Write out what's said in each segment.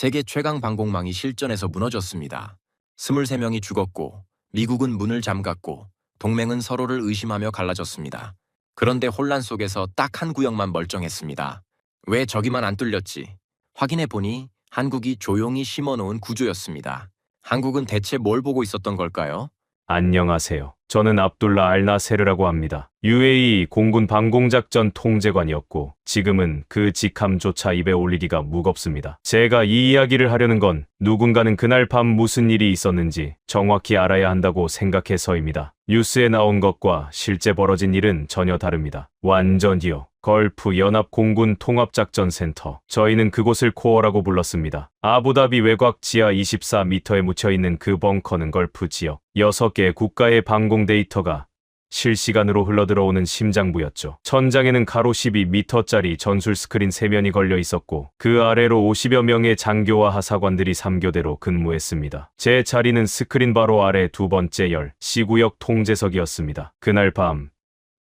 세계 최강 방공망이 실전에서 무너졌습니다. 23명이 죽었고 미국은 문을 잠갔고 동맹은 서로를 의심하며 갈라졌습니다. 그런데 혼란 속에서 딱 한 구역만 멀쩡했습니다. 왜 저기만 안 뚫렸지? 확인해 보니 한국이 조용히 심어놓은 구조였습니다. 한국은 대체 뭘 보고 있었던 걸까요? 안녕하세요. 저는 압둘라 알나세르라고 합니다. UAE 공군 방공작전 통제관이었고 지금은 그 직함조차 입에 올리기가 무겁습니다. 제가 이 이야기를 하려는 건 누군가는 그날 밤 무슨 일이 있었는지 정확히 알아야 한다고 생각해서입니다. 뉴스에 나온 것과 실제 벌어진 일은 전혀 다릅니다. 완전히요. 걸프 연합 공군 통합작전센터. 저희는 그곳을 코어라고 불렀습니다. 아부다비 외곽 지하 24m에 묻혀있는 그 벙커는 걸프 지역 6개 국가의 방공 데이터가 실시간으로 흘러들어오는 심장부였죠. 천장에는 가로 12m짜리 전술 스크린 3면이 걸려 있었고 그 아래로 50여 명의 장교와 하사관들이 3교대로 근무했습니다. 제 자리는 스크린 바로 아래 두 번째 열 C구역 통제석이었습니다. 그날 밤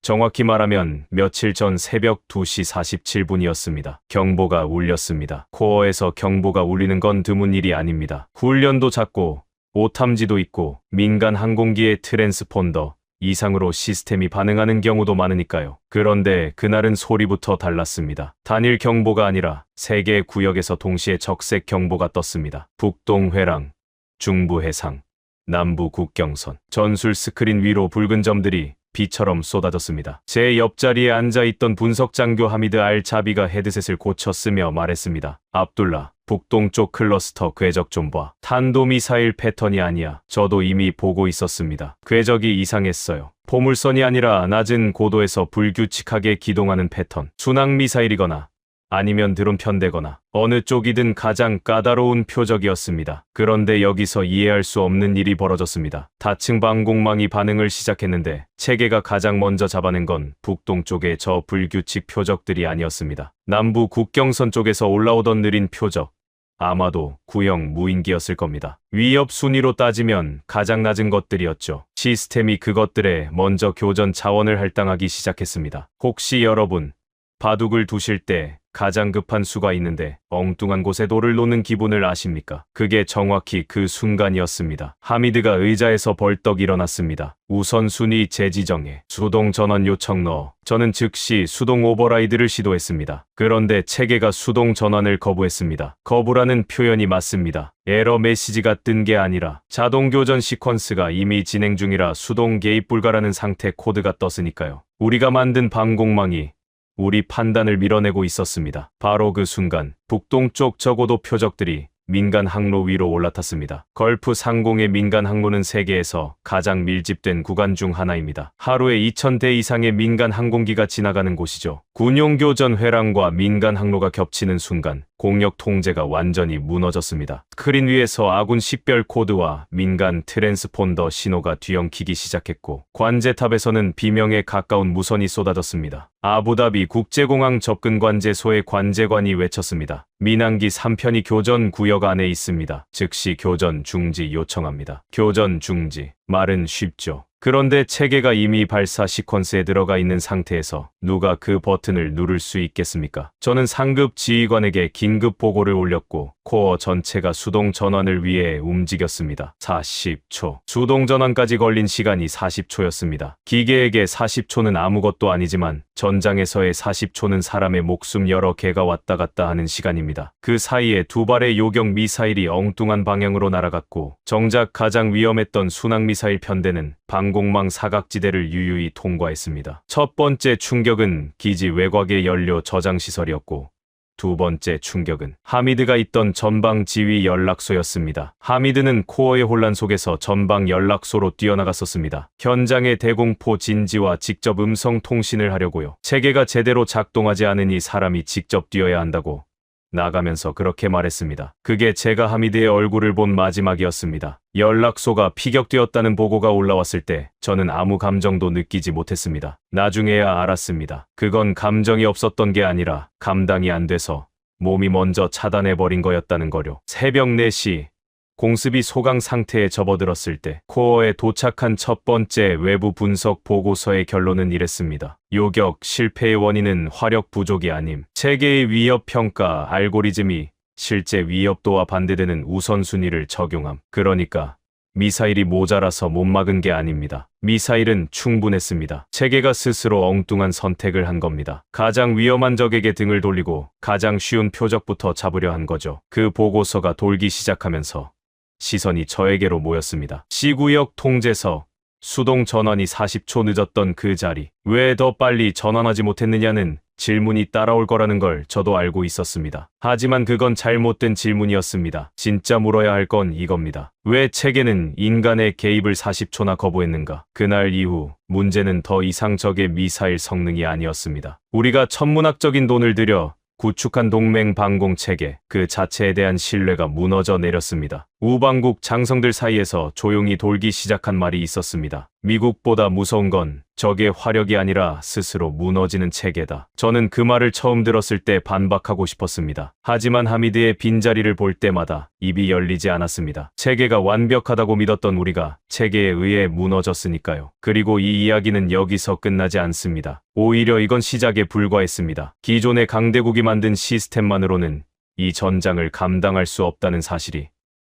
정확히 말하면 며칠 전 새벽 2시 47분이었습니다. 경보가 울렸습니다. 코어에서 경보가 울리는 건 드문 일이 아닙니다. 훈련도 잦고 오탐지도 있고 민간 항공기의 트랜스폰더 이상으로 시스템이 반응하는 경우도 많으니까요. 그런데 그날은 소리부터 달랐습니다. 단일 경보가 아니라 3개의 구역에서 동시에 적색 경보가 떴습니다. 북동 회랑, 중부 해상, 남부 국경선, 전술 스크린 위로 붉은 점들이 비처럼 쏟아졌습니다. 제 옆자리에 앉아있던 분석장교 하미드 알자비가 헤드셋을 고쳤으며 말했습니다. 압둘라, 북동쪽 클러스터 궤적 좀 봐. 탄도미사일 패턴이 아니야. 저도 이미 보고 있었습니다. 궤적이 이상했어요. 포물선이 아니라 낮은 고도에서 불규칙하게 기동하는 패턴. 순항미사일이거나 아니면 드론 편대거나 어느 쪽이든 가장 까다로운 표적이었습니다. 그런데 여기서 이해할 수 없는 일이 벌어졌습니다. 다층 방공망이 반응을 시작했는데 체계가 가장 먼저 잡아낸 건 북동쪽의 저 불규칙 표적들이 아니었습니다. 남부 국경선 쪽에서 올라오던 느린 표적. 아마도 구형 무인기였을 겁니다. 위협 순위로 따지면 가장 낮은 것들이었죠. 시스템이 그것들에 먼저 교전 자원을 할당하기 시작했습니다. 혹시 여러분 바둑을 두실 때 가장 급한 수가 있는데 엉뚱한 곳에 돌을 놓는 기분을 아십니까? 그게 정확히 그 순간이었습니다. 하미드가 의자에서 벌떡 일어났습니다. 우선순위 재지정에 수동 전원 요청 넣어. 저는 즉시 수동 오버라이드를 시도했습니다. 그런데 체계가 수동 전환을 거부했습니다. 거부라는 표현이 맞습니다. 에러 메시지가 뜬 게 아니라 자동 교전 시퀀스가 이미 진행 중이라 수동 개입 불가라는 상태 코드가 떴으니까요. 우리가 만든 방공망이 우리 판단을 밀어내고 있었습니다. 바로 그 순간 북동쪽 저고도 표적들이 민간 항로 위로 올라탔습니다. 걸프 상공의 민간 항로는 세계에서 가장 밀집된 구간 중 하나입니다. 하루에 2,000대 이상의 민간 항공기가 지나가는 곳이죠. 군용교전 회랑과 민간 항로가 겹치는 순간 공역 통제가 완전히 무너졌습니다. 스크린 위에서 아군 식별 코드와 민간 트랜스폰더 신호가 뒤엉키기 시작했고 관제탑에서는 비명에 가까운 무선이 쏟아졌습니다. 아부다비 국제공항 접근 관제소의 관제관이 외쳤습니다. 민항기 3편이 교전 구역 안에 있습니다. 즉시 교전 중지 요청합니다. 교전 중지. 말은 쉽죠. 그런데 체계가 이미 발사 시퀀스에 들어가 있는 상태에서 누가 그 버튼을 누를 수 있겠습니까? 저는 상급 지휘관에게 긴급 보고를 올렸고 코어 전체가 수동 전환을 위해 움직였습니다. 40초. 수동 전환까지 걸린 시간이 40초였습니다. 기계에게 40초는 아무것도 아니지만 전장에서의 40초는 사람의 목숨 여러 개가 왔다 갔다 하는 시간입니다. 그 사이에 두 발의 요격 미사일이 엉뚱한 방향으로 날아갔고 정작 가장 위험했던 순항미사일 편대는 방공망 사각지대를 유유히 통과했습니다. 첫 번째 충격은 기지 외곽의 연료 저장 시설이었고 두 번째 충격은 하미드가 있던 전방 지휘 연락소였습니다. 하미드는 코어의 혼란 속에서 전방 연락소로 뛰어나갔었습니다. 현장의 대공포 진지와 직접 음성 통신을 하려고요. 체계가 제대로 작동하지 않으니 사람이 직접 뛰어야 한다고 나가면서 그렇게 말했습니다. 그게 제가 하미드의 얼굴을 본 마지막이었습니다. 연락소가 피격되었다는 보고가 올라왔을 때 저는 아무 감정도 느끼지 못했습니다. 나중에야 알았습니다. 그건 감정이 없었던 게 아니라 감당이 안 돼서 몸이 먼저 차단해버린 거였다는 거요. 새벽 4시 공습이 소강 상태에 접어들었을 때 코어에 도착한 첫 번째 외부 분석 보고서의 결론은 이랬습니다. 요격 실패의 원인은 화력 부족이 아님. 체계의 위협 평가 알고리즘이 실제 위협도와 반대되는 우선순위를 적용함. 그러니까 미사일이 모자라서 못 막은 게 아닙니다. 미사일은 충분했습니다. 체계가 스스로 엉뚱한 선택을 한 겁니다. 가장 위험한 적에게 등을 돌리고 가장 쉬운 표적부터 잡으려 한 거죠. 그 보고서가 돌기 시작하면서 시선이 저에게로 모였습니다. C구역 통제서. 수동 전환이 40초 늦었던 그 자리. 왜 더 빨리 전환하지 못했느냐는 질문이 따라올 거라는 걸 저도 알고 있었습니다. 하지만 그건 잘못된 질문이었습니다. 진짜 물어야 할 건 이겁니다. 왜 체계는 인간의 개입을 40초나 거부했는가? 그날 이후 문제는 더 이상 적의 미사일 성능이 아니었습니다. 우리가 천문학적인 돈을 들여 구축한 동맹 방공 체계 그 자체에 대한 신뢰가 무너져 내렸습니다. 우방국 장성들 사이에서 조용히 돌기 시작한 말이 있었습니다. 미국보다 무서운 건 적의 화력이 아니라 스스로 무너지는 체계다. 저는 그 말을 처음 들었을 때 반박하고 싶었습니다. 하지만 하미드의 빈자리를 볼 때마다 입이 열리지 않았습니다. 체계가 완벽하다고 믿었던 우리가 체계에 의해 무너졌으니까요. 그리고 이 이야기는 여기서 끝나지 않습니다. 오히려 이건 시작에 불과했습니다. 기존의 강대국이 만든 시스템만으로는 이 전장을 감당할 수 없다는 사실이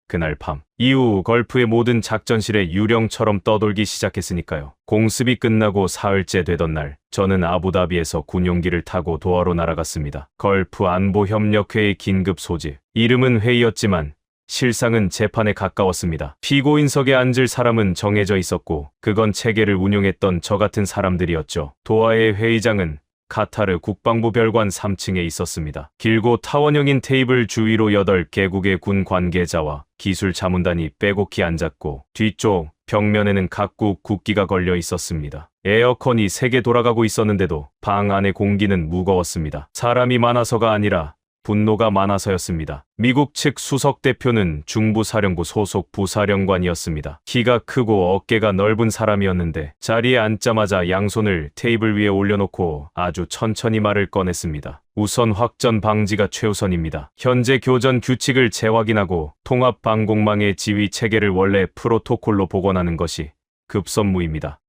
그날 밤 이후 걸프의 모든 작전실에 유령처럼 떠돌기 시작했으니까요. 공습이 끝나고 사흘째 되던 날 저는 아부다비에서 군용기를 타고 도하로 날아갔습니다. 걸프 안보협력회의 긴급 소집. 이름은 회의였지만 실상은 재판에 가까웠습니다. 피고인석에 앉을 사람은 정해져 있었고 그건 체계를 운용했던 저 같은 사람들이었죠. 도하의 회의장은 카타르 국방부 별관 3층에 있었습니다. 길고 타원형인 테이블 주위로 8개국의 군 관계자와 기술 자문단이 빼곡히 앉았고 뒤쪽 벽면에는 각국 국기가 걸려 있었습니다. 에어컨이 3개 돌아가고 있었는데도 방 안의 공기는 무거웠습니다. 사람이 많아서가 아니라 분노가 많아서였습니다. 미국 측 수석 대표는 중부사령부 소속 부사령관이었습니다. 키가 크고 어깨가 넓은 사람이었는데 자리에 앉자마자 양손을 테이블 위에 올려놓고 아주 천천히 말을 꺼냈습니다. 우선 확전 방지가 최우선입니다. 현재 교전 규칙을 재확인하고 통합 방공망의 지휘 체계를 원래 프로토콜로 복원하는 것이 급선무입니다.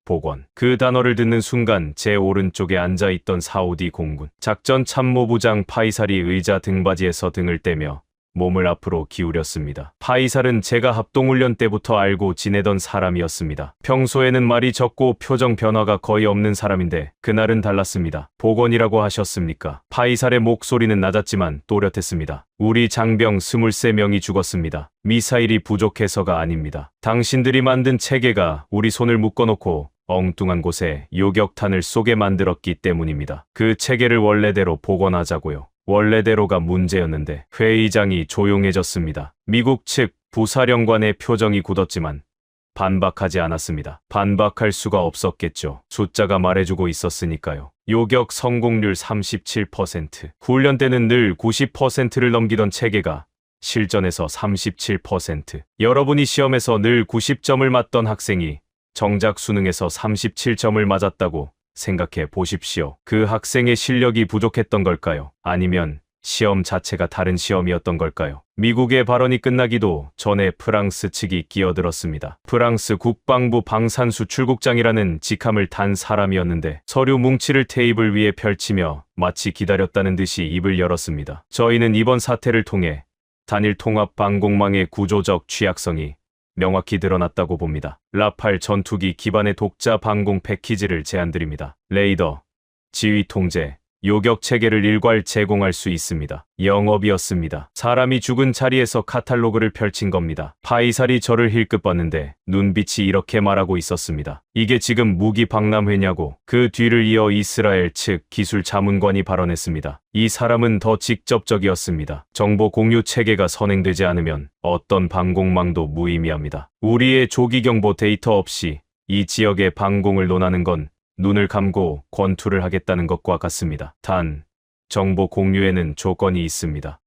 복원. 그 단어를 듣는 순간 제 오른쪽에 앉아있던 사우디 공군 작전 참모부장 파이살이 의자 등받이에서 등을 떼며 몸을 앞으로 기울였습니다. 파이살은 제가 합동훈련 때부터 알고 지내던 사람이었습니다. 평소에는 말이 적고 표정 변화가 거의 없는 사람인데 그날은 달랐습니다. 복원이라고 하셨습니까? 파이살의 목소리는 낮았지만 또렷했습니다. 우리 장병 23명이 죽었습니다. 미사일이 부족해서가 아닙니다. 당신들이 만든 체계가 우리 손을 묶어놓고 엉뚱한 곳에 요격탄을 쏘게 만들었기 때문입니다. 그 체계를 원래대로 복원하자고요. 원래대로가 문제였는데 회의장이 조용해졌습니다. 미국 측 부사령관의 표정이 굳었지만 반박하지 않았습니다. 반박할 수가 없었겠죠. 숫자가 말해주고 있었으니까요. 요격 성공률 37%. 훈련 때는 늘 90%를 넘기던 체계가 실전에서 37%. 여러분이 시험에서 늘 90점을 맞던 학생이 정작 수능에서 37점을 맞았다고 생각해 보십시오. 그 학생의 실력이 부족했던 걸까요? 아니면 시험 자체가 다른 시험이었던 걸까요? 미국의 발언이 끝나기도 전에 프랑스 측이 끼어들었습니다. 프랑스 국방부 방산수출국장이라는 직함을 단 사람이었는데 서류 뭉치를 테이블 위에 펼치며 마치 기다렸다는 듯이 입을 열었습니다. 저희는 이번 사태를 통해 단일 통합 방공망의 구조적 취약성이 명확히 드러났다고 봅니다. 라팔 전투기 기반의 독자 방공 패키지를 제안드립니다. 레이더, 지휘 통제, 요격 체계를 일괄 제공할 수 있습니다. 영업이었습니다. 사람이 죽은 자리에서 카탈로그를 펼친 겁니다. 파이살이 저를 힐끗봤는데 눈빛이 이렇게 말하고 있었습니다. 이게 지금 무기 박람회냐고. 그 뒤를 이어 이스라엘 측 기술 자문관이 발언했습니다. 이 사람은 더 직접적이었습니다. 정보 공유 체계가 선행되지 않으면 어떤 방공망도 무의미합니다. 우리의 조기경보 데이터 없이 이 지역의 방공을 논하는 건 눈을 감고 권투를 하겠다는 것과 같습니다. 단, 정보 공유에는 조건이 있습니다.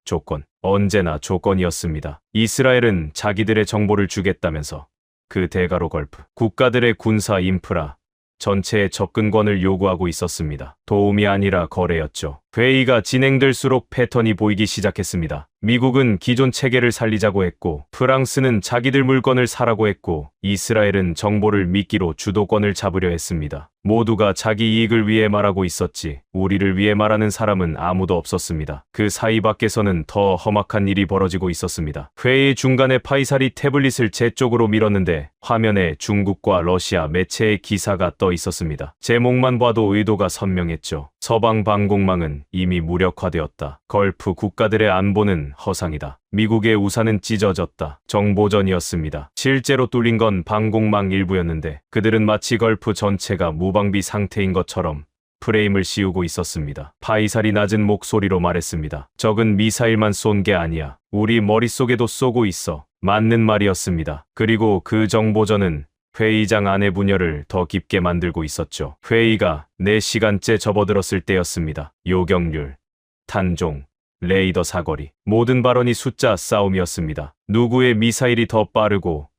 조건. 언제나 조건이었습니다. 이스라엘은 자기들의 정보를 주겠다면서 그 대가로 걸프 국가들의 군사 인프라 전체의 접근권을 요구하고 있었습니다. 도움이 아니라 거래였죠. 회의가 진행될수록 패턴이 보이기 시작했습니다. 미국은 기존 체계를 살리자고 했고, 프랑스는 자기들 물건을 사라고 했고, 이스라엘은 정보를 미끼로 주도권을 잡으려 했습니다. 모두가 자기 이익을 위해 말하고 있었지, 우리를 위해 말하는 사람은 아무도 없었습니다. 그 사이 밖에서는 더 험악한 일이 벌어지고 있었습니다. 회의 중간에 파이살이 태블릿을 제 쪽으로 밀었는데 화면에 중국과 러시아 매체의 기사가 떠 있었습니다. 제목만 봐도 의도가 선명했죠. 서방 방공망은 이미 무력화되었다. 걸프 국가들의 안보는 허상이다. 미국의 우산은 찢어졌다. 정보전이었습니다. 실제로 뚫린 건 방공망 일부였는데 그들은 마치 걸프 전체가 무방비 상태인 것처럼 프레임을 씌우고 있었습니다. 파이살이 낮은 목소리로 말했습니다. 적은 미사일만 쏜 게 아니야. 우리 머릿속에도 쏘고 있어. 맞는 말이었습니다. 그리고 그 정보전은 회의장 안의 분열을 더 깊게 만들고 있었죠. 회의가 4시간째 접어들었을 때였습니다. 요격률, 탄종, 레이더 사거리, 모든 발언이 숫자 싸움이었습니다. 누구의 미사일이 더 빠르고,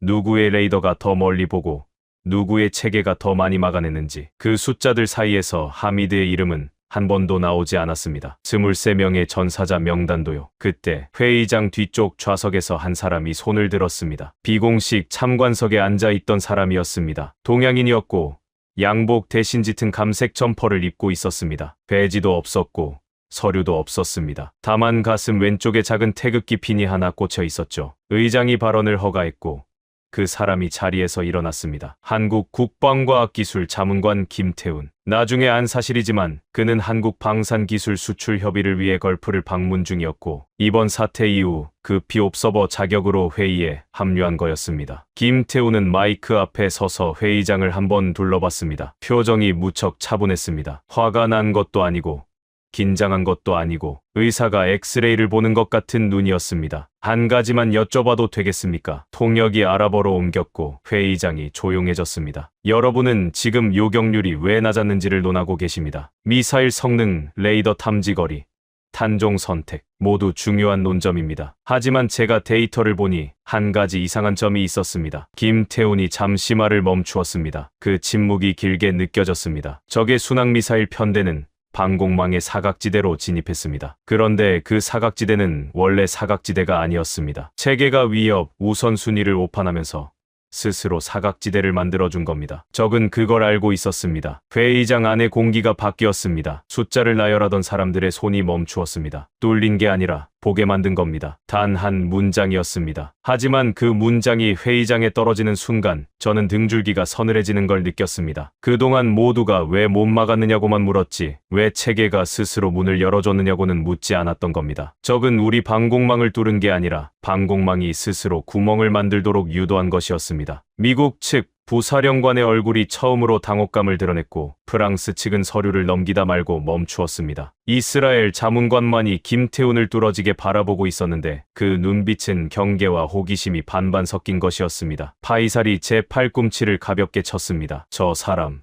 누구의 레이더가 더 멀리 보고, 누구의 체계가 더 많이 막아냈는지, 그 숫자들 사이에서 하미드의 이름은 한 번도 나오지 않았습니다. 23명의 전사자 명단도요. 그때 회의장 뒤쪽 좌석에서 한 사람이 손을 들었습니다. 비공식 참관석에 앉아있던 사람이었습니다. 동양인이었고 양복 대신 짙은 감색 점퍼를 입고 있었습니다. 배지도 없었고 서류도 없었습니다. 다만 가슴 왼쪽에 작은 태극기 핀이 하나 꽂혀 있었죠. 의장이 발언을 허가했고 그 사람이 자리에서 일어났습니다. 한국 국방과학기술 자문관 김태훈. 나중에 안 사실이지만 그는 한국 방산기술 수출 협의를 위해 걸프를 방문 중이었고 이번 사태 이후 급히 옵서버 자격으로 회의에 합류한 거였습니다. 김태훈은 마이크 앞에 서서 회의장을 한번 둘러봤습니다. 표정이 무척 차분했습니다. 화가 난 것도 아니고 긴장한 것도 아니고 의사가 엑스레이를 보는 것 같은 눈이었습니다. 한 가지만 여쭤봐도 되겠습니까? 통역이 아랍어로 옮겼고 회의장이 조용해졌습니다. 여러분은 지금 요격률이 왜 낮았는지를 논하고 계십니다. 미사일 성능, 레이더 탐지거리, 탄종 선택 모두 중요한 논점입니다. 하지만 제가 데이터를 보니 한 가지 이상한 점이 있었습니다. 김태훈이 잠시 말을 멈추었습니다. 그 침묵이 길게 느껴졌습니다. 적의 순항미사일 편대는 방공망의 사각지대로 진입했습니다. 그런데 그 사각지대는 원래 사각지대가 아니었습니다. 체계가 위협, 우선순위를 오판하면서 스스로 사각지대를 만들어준 겁니다. 적은 그걸 알고 있었습니다. 회의장 안의 공기가 바뀌었습니다. 숫자를 나열하던 사람들의 손이 멈추었습니다. 뚫린 게 아니라 보게 만든 겁니다. 단 한 문장이었습니다. 하지만 그 문장이 회의장에 떨어지는 순간 저는 등줄기가 서늘해지는 걸 느꼈습니다. 그동안 모두가 왜 못 막았느냐고만 물었지 왜 체계가 스스로 문을 열어줬느냐고는 묻지 않았던 겁니다. 적은 우리 방공망을 뚫은 게 아니라 방공망이 스스로 구멍을 만들도록 유도한 것이었습니다. 미국 측 부사령관의 얼굴이 처음으로 당혹감을 드러냈고 프랑스 측은 서류를 넘기다 말고 멈추었습니다. 이스라엘 자문관만이 김태훈을 뚫어지게 바라보고 있었는데 그 눈빛은 경계와 호기심이 반반 섞인 것이었습니다. 파이살이 제 팔꿈치를 가볍게 쳤습니다. 저 사람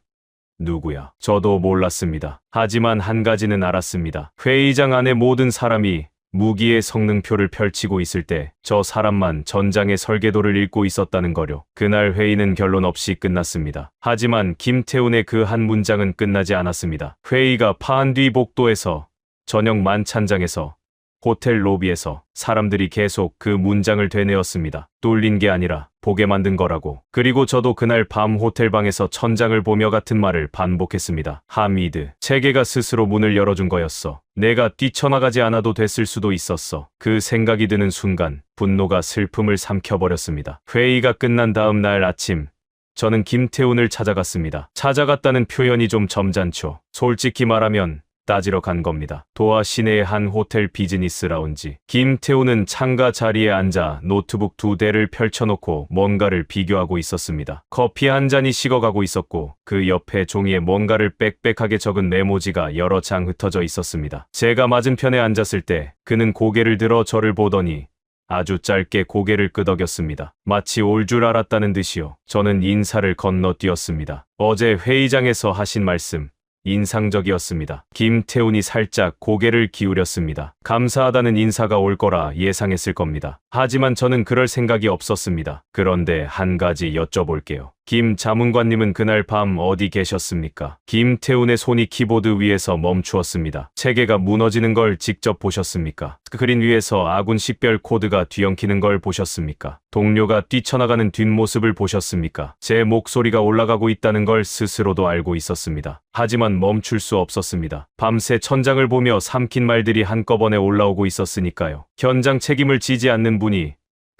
누구야? 저도 몰랐습니다. 하지만 한 가지는 알았습니다. 회의장 안의 모든 사람이 무기의 성능표를 펼치고 있을 때 저 사람만 전장의 설계도를 읽고 있었다는 거요. 그날 회의는 결론 없이 끝났습니다. 하지만 김태훈의 그 한 문장은 끝나지 않았습니다. 회의가 파한 뒤 복도에서, 저녁 만찬장에서, 호텔 로비에서 사람들이 계속 그 문장을 되뇌었습니다. 뚫린 게 아니라 보게 만든 거라고. 그리고 저도 그날 밤 호텔방에서 천장을 보며 같은 말을 반복했습니다. 하미드, 체계가 스스로 문을 열어준 거였어. 내가 뛰쳐나가지 않아도 됐을 수도 있었어. 그 생각이 드는 순간 분노가 슬픔을 삼켜버렸습니다. 회의가 끝난 다음 날 아침 저는 김태훈을 찾아갔습니다. 찾아갔다는 표현이 좀 점잖죠. 솔직히 말하면 따지러 간 겁니다. 도하 시내의 한 호텔 비즈니스 라운지. 김태훈은 창가 자리에 앉아 노트북 2대를 펼쳐놓고 뭔가를 비교하고 있었습니다. 커피 한 잔이 식어가고 있었고 그 옆에 종이에 뭔가를 빽빽하게 적은 메모지가 여러 장 흩어져 있었습니다. 제가 맞은편에 앉았을 때 그는 고개를 들어 저를 보더니 아주 짧게 고개를 끄덕였습니다. 마치 올 줄 알았다는 듯이요. 저는 인사를 건너뛰었습니다. 어제 회의장에서 하신 말씀 인상적이었습니다. 김태훈이 살짝 고개를 기울였습니다. 감사하다는 인사가 올 거라 예상했을 겁니다. 하지만 저는 그럴 생각이 없었습니다. 그런데 한 가지 여쭤볼게요. 김 자문관님은 그날 밤 어디 계셨습니까? 김태훈의 손이 키보드 위에서 멈추었습니다. 체계가 무너지는 걸 직접 보셨습니까? 스크린 위에서 아군 식별 코드가 뒤엉키는 걸 보셨습니까? 동료가 뛰쳐나가는 뒷모습을 보셨습니까? 제 목소리가 올라가고 있다는 걸 스스로도 알고 있었습니다. 하지만 멈출 수 없었습니다. 밤새 천장을 보며 삼킨 말들이 한꺼번에 올라오고 있었으니까요. 현장 책임을 지지 않는 분이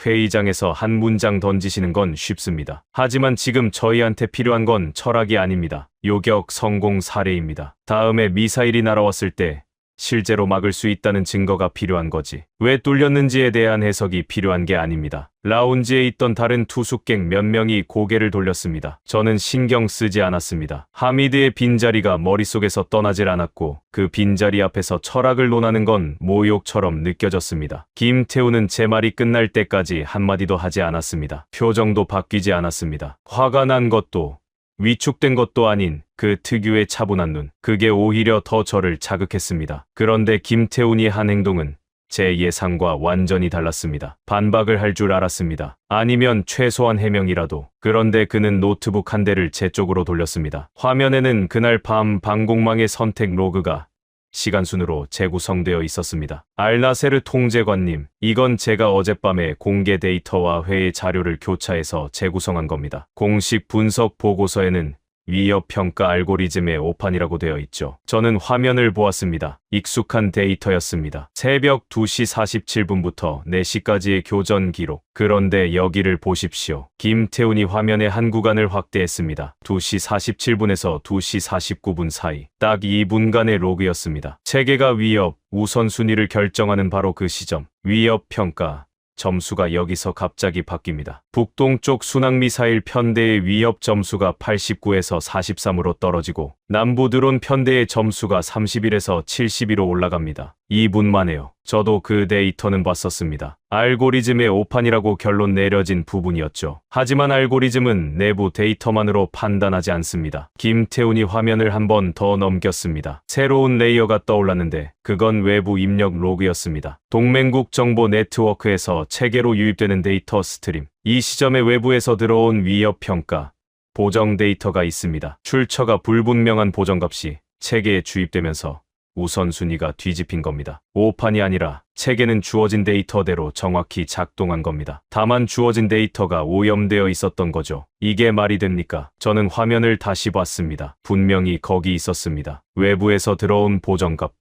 회의장에서 한 문장 던지시는 건 쉽습니다. 하지만 지금 저희한테 필요한 건 철학이 아닙니다. 요격 성공 사례입니다. 다음에 미사일이 날아왔을 때 실제로 막을 수 있다는 증거가 필요한 거지. 왜 뚫렸는지에 대한 해석이 필요한 게 아닙니다. 라운지에 있던 다른 투숙객 몇 명이 고개를 돌렸습니다. 저는 신경 쓰지 않았습니다. 하미드의 빈자리가 머릿속에서 떠나질 않았고 그 빈자리 앞에서 철학을 논하는 건 모욕처럼 느껴졌습니다. 김태우는 제 말이 끝날 때까지 한마디도 하지 않았습니다. 표정도 바뀌지 않았습니다. 화가 난 것도 위축된 것도 아닌 그 특유의 차분한 눈, 그게 오히려 더 저를 자극했습니다. 그런데 김태훈이 한 행동은 제 예상과 완전히 달랐습니다. 반박을 할 줄 알았습니다. 아니면 최소한 해명이라도. 그런데 그는 노트북 한 대를 제 쪽으로 돌렸습니다. 화면에는 그날 밤 방공망의 선택 로그가 시간순으로 재구성되어 있었습니다. 알나세르 통제관님, 이건 제가 어젯밤에 공개 데이터와 회의 자료를 교차해서 재구성한 겁니다. 공식 분석 보고서에는 위협 평가 알고리즘의 오판이라고 되어 있죠. 저는 화면을 보았습니다. 익숙한 데이터였습니다. 새벽 2시 47분부터 4시까지의 교전 기록. 그런데 여기를 보십시오. 김태훈이 화면의 한 구간을 확대했습니다. 2시 47분에서 2시 49분 사이. 딱 2분간의 로그였습니다. 체계가 위협, 우선순위를 결정하는 바로 그 시점. 위협 평가. 점수가 여기서 갑자기 바뀝니다. 북동쪽 순항미사일 편대의 위협 점수가 89에서 43으로 떨어지고 남부 드론 편대의 점수가 31에서 72로 올라갑니다. 2분 만에요. 저도 그 데이터는 봤었습니다. 알고리즘의 오판이라고 결론 내려진 부분이었죠. 하지만 알고리즘은 내부 데이터만으로 판단하지 않습니다. 김태훈이 화면을 한 번 더 넘겼습니다. 새로운 레이어가 떠올랐는데 그건 외부 입력 로그였습니다. 동맹국 정보 네트워크에서 체계로 유입되는 데이터 스트림. 이 시점에 외부에서 들어온 위협 평가, 보정 데이터가 있습니다. 출처가 불분명한 보정값이 체계에 주입되면서 우선순위가 뒤집힌 겁니다. 오판이 아니라 체계는 주어진 데이터대로 정확히 작동한 겁니다. 다만 주어진 데이터가 오염되어 있었던 거죠. 이게 말이 됩니까? 저는 화면을 다시 봤습니다. 분명히 거기 있었습니다. 외부에서 들어온 보정값.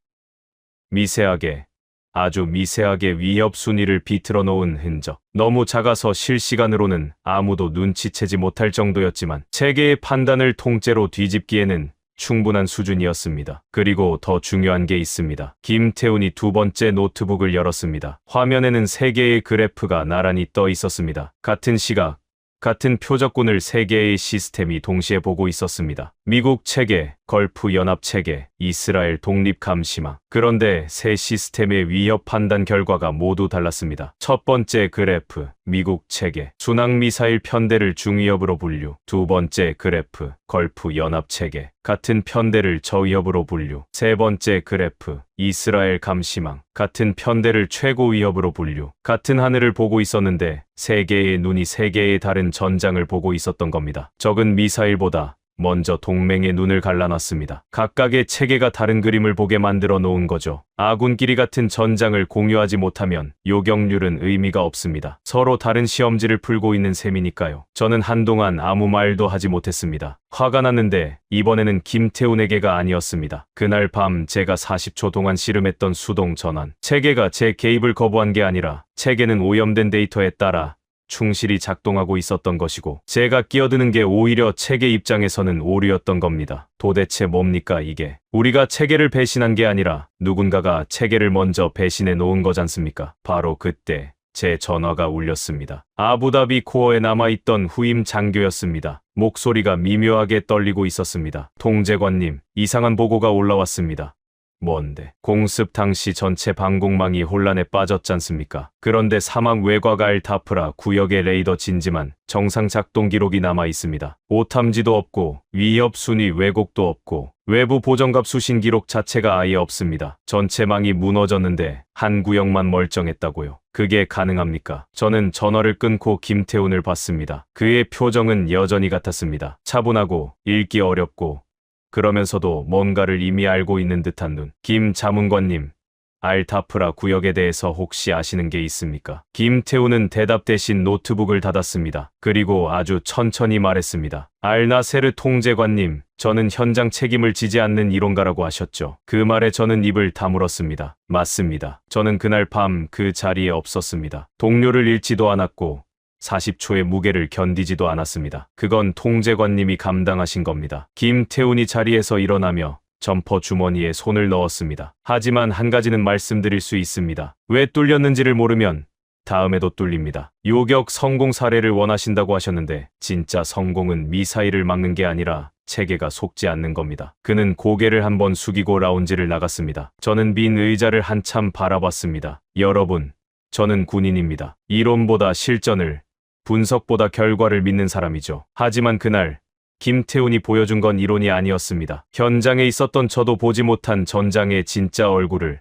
미세하게, 아주 미세하게 위협 순위를 비틀어 놓은 흔적. 너무 작아서 실시간으로는 아무도 눈치채지 못할 정도였지만 체계의 판단을 통째로 뒤집기에는 충분한 수준이었습니다. 그리고 더 중요한 게 있습니다. 김태훈이 두 번째 노트북을 열었습니다. 화면에는 3개의 그래프가 나란히 떠 있었습니다. 같은 시각, 같은 표적군을 3개의 시스템이 동시에 보고 있었습니다. 미국 체계, 걸프 연합 체계, 이스라엘 독립 감시망. 그런데 세 시스템의 위협 판단 결과가 모두 달랐습니다. 첫 번째 그래프, 미국 체계, 순항미사일 편대를 중위협으로 분류. 두 번째 그래프, 걸프 연합 체계, 같은 편대를 저위협으로 분류. 세 번째 그래프, 이스라엘 감시망, 같은 편대를 최고 위협으로 분류. 같은 하늘을 보고 있었는데 3개의 눈이 3개의 다른 전장을 보고 있었던 겁니다. 적은 미사일보다 먼저 동맹의 눈을 갈라놨습니다. 각각의 체계가 다른 그림을 보게 만들어 놓은 거죠. 아군끼리 같은 전장을 공유하지 못하면 요격률은 의미가 없습니다. 서로 다른 시험지를 풀고 있는 셈이니까요. 저는 한동안 아무 말도 하지 못했습니다. 화가 났는데 이번에는 김태훈에게가 아니었습니다. 그날 밤 제가 40초 동안 씨름했던 수동 전환. 체계가 제 개입을 거부한 게 아니라 체계는 오염된 데이터에 따라 충실히 작동하고 있었던 것이고 제가 끼어드는 게 오히려 체계 입장에서는 오류였던 겁니다. 도대체 뭡니까 이게? 우리가 체계를 배신한 게 아니라 누군가가 체계를 먼저 배신해 놓은 거잖습니까? 바로 그때 제 전화가 울렸습니다. 아부다비 코어에 남아있던 후임 장교였습니다. 목소리가 미묘하게 떨리고 있었습니다. 통제관님, 이상한 보고가 올라왔습니다. 뭔데? 공습 당시 전체 방공망이 혼란에 빠졌잖습니까? 그런데 사망 외곽 알타프라 구역의 레이더 진지만 정상 작동 기록이 남아 있습니다. 오탐지도 없고 위협 순위 왜곡도 없고 외부 보정값 수신 기록 자체가 아예 없습니다. 전체 망이 무너졌는데 한 구역만 멀쩡했다고요. 그게 가능합니까? 저는 전화를 끊고 김태훈을 봤습니다. 그의 표정은 여전히 같았습니다. 차분하고 읽기 어렵고 그러면서도 뭔가를 이미 알고 있는 듯한 눈. 김 자문관님, 알타프라 구역에 대해서 혹시 아시는 게 있습니까? 김태우는 대답 대신 노트북을 닫았습니다. 그리고 아주 천천히 말했습니다. 알나세르 통제관님, 저는 현장 책임을 지지 않는 이론가라고 하셨죠. 그 말에 저는 입을 다물었습니다. 맞습니다. 저는 그날 밤 그 자리에 없었습니다. 동료를 잃지도 않았고 40초의 무게를 견디지도 않았습니다. 그건 통제관님이 감당하신 겁니다. 김태훈이 자리에서 일어나며 점퍼 주머니에 손을 넣었습니다. 하지만 한 가지는 말씀드릴 수 있습니다. 왜 뚫렸는지를 모르면 다음에도 뚫립니다. 요격 성공 사례를 원하신다고 하셨는데 진짜 성공은 미사일을 막는 게 아니라 체계가 속지 않는 겁니다. 그는 고개를 한번 숙이고 라운지를 나갔습니다. 저는 빈 의자를 한참 바라봤습니다. 여러분, 저는 군인입니다. 이론보다 실전을, 분석보다 결과를 믿는 사람이죠. 하지만 그날 김태훈이 보여준 건 이론이 아니었습니다. 현장에 있었던 저도 보지 못한 전장의 진짜 얼굴을